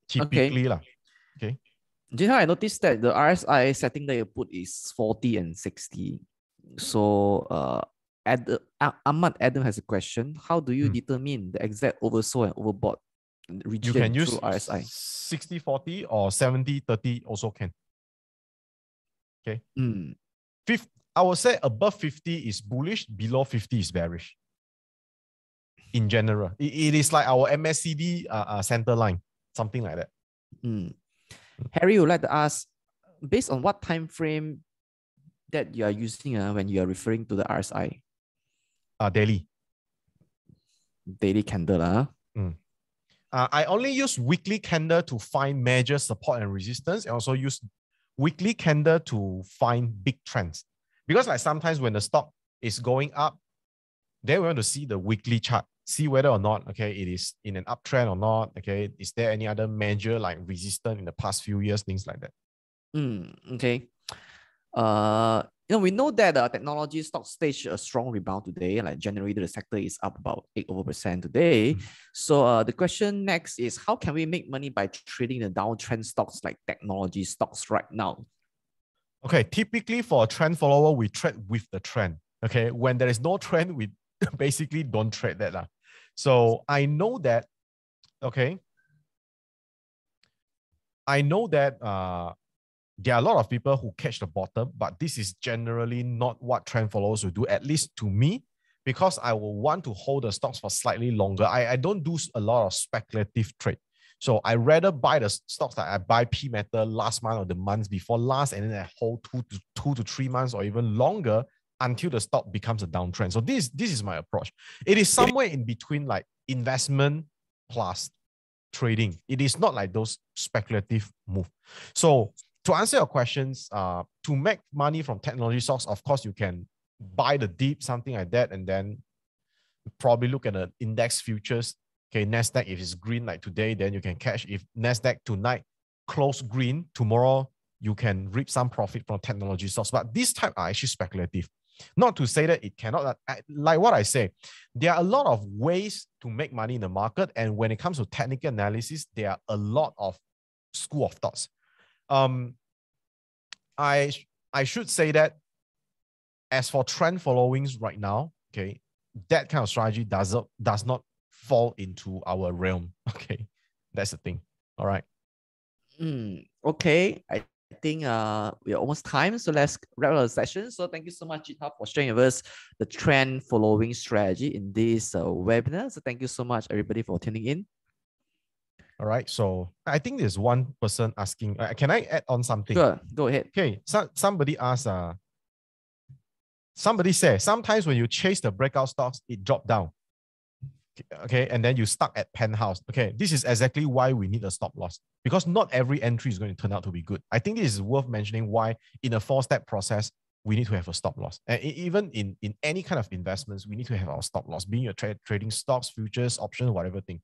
Typically lah. Okay. Do you know, I noticed that the RSI setting that you put is 40 and 60. So Ahmad Adam has a question. How do you determine the exact oversold and overbought region You can use through RSI? 60-40 or 70-30 also can. Okay. I would say above 50 is bullish, below 50 is bearish. In general, it is like our MACD center line, something like that. Harry would like to ask, based on what time frame that you are using when you are referring to the RSI? Daily. Daily candle. I only use weekly candle to find major support and resistance, and also use weekly candle to find big trends. Because like sometimes when the stock is going up, then we want to see the weekly chart, see whether or not, okay, it is in an uptrend or not. Okay, is there any other major like resistance in the past few years, things like that. Okay. We know that technology stock staged a strong rebound today. Like January, the sector is up about 8% today. So the question next is, how can we make money by trading the downtrend stocks like technology stocks right now? Okay, typically for a trend follower, we trade with the trend. Okay, when there is no trend, we basically don't trade that. So I know that, okay, I know that there are a lot of people who catch the bottom, but this is generally not what trend followers will do, at least to me, because I will want to hold the stocks for slightly longer. I don't do a lot of speculative trade. So I rather buy the stocks that I buy P Metal last month or the months before last, and then I hold two to 3 months or even longer until the stock becomes a downtrend. So this is my approach. It is somewhere in between like investment plus trading. It is not like those speculative move. So to answer your questions, to make money from technology stocks, of course, you can buy the dip, something like that, and then probably look at the index futures. Okay, NASDAQ, if it's green like today, then you can catch. If NASDAQ tonight close green, tomorrow you can reap some profit from technology stocks. But these type are actually speculative. Not to say that it cannot, like what I say, there are a lot of ways to make money in the market. And when it comes to technical analysis, there are a lot of school of thoughts. I should say that as for trend followings right now, okay, that kind of strategy does not fall into our realm. Okay, that's the thing. All right. Okay, I think we are almost time, so let's wrap up the session. So thank you so much, Jithao, for sharing with us the trend following strategy in this webinar. So thank you so much, everybody, for tuning in. All right. So I think there's one person asking, can I add on something? Sure, go ahead. Okay. Somebody asked, somebody said, sometimes when you chase the breakout stocks, it dropped down. Okay. And then you stuck at penthouse. Okay. This is exactly why we need a stop loss, because not every entry is going to turn out to be good. I think this is worth mentioning why in a 4-step process, we need to have a stop loss. And even in any kind of investments, we need to have our stop loss, being you're trading stocks, futures, options, whatever thing.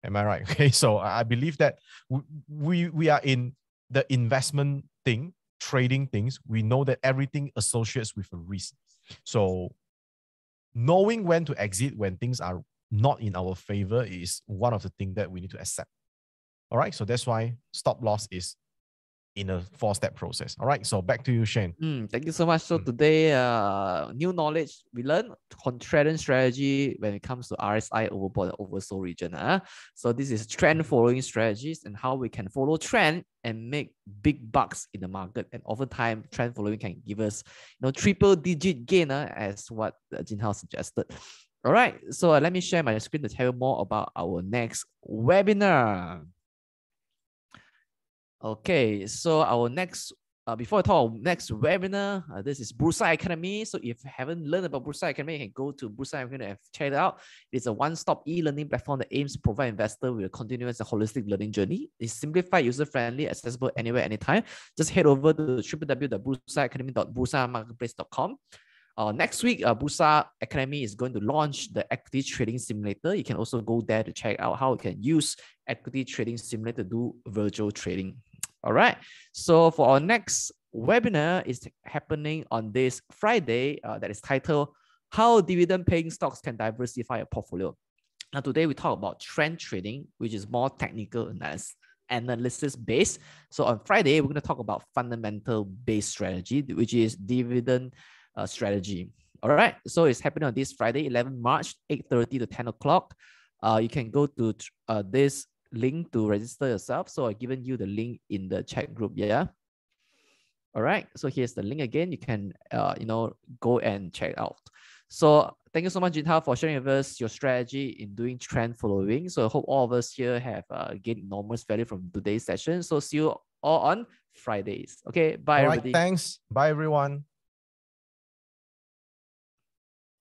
Am I right? Okay. So I believe that we are in the investment thing, trading things. We know that everything associates with a risk. So knowing when to exit when things are not in our favor is one of the things that we need to accept. All right. So that's why stop loss is in a 4-step process. All right. So back to you, Shane. Thank you so much. So today, new knowledge we learned trend strategy when it comes to RSI, overbought, and oversold region. So this is trend following strategies and how we can follow trend and make big bucks in the market. And over time, trend following can give us triple digit gain as what Jin Hao suggested. All right. So let me share my screen to tell you more about our next webinar. Okay, so our next, before I talk about next webinar, this is Bursa Academy. So if you haven't learned about Bursa Academy, you can go to Bursa Academy and check it out. It's a one-stop e-learning platform that aims to provide investors with a continuous and holistic learning journey. It's simplified, user-friendly, accessible anywhere, anytime. Just head over to www.bursaacademy.bursamarketplace.com. Next week, Bursa Academy is going to launch the equity trading simulator. You can also go there to check out how you can use equity trading simulator to do virtual trading. All right. So for our next webinar is happening on this Friday. That is titled "How Dividend Paying Stocks Can Diversify Your Portfolio." Now today we talk about trend trading, which is more technical analysis based. So on Friday we're going to talk about fundamental based strategy, which is dividend strategy. All right, so it's happening on this Friday, 11 March, 8:30 to 10 o'clock. You can go to this link to register yourself. So I've given you the link in the chat group. Yeah. All right, so here's the link again. You can go and check it out. So thank you so much, Jin Hao, for sharing with us your strategy in doing trend following. So I hope all of us here have gained enormous value from today's session. So see you all on Fridays. Okay, bye, All right, everybody. thanks. Bye, everyone.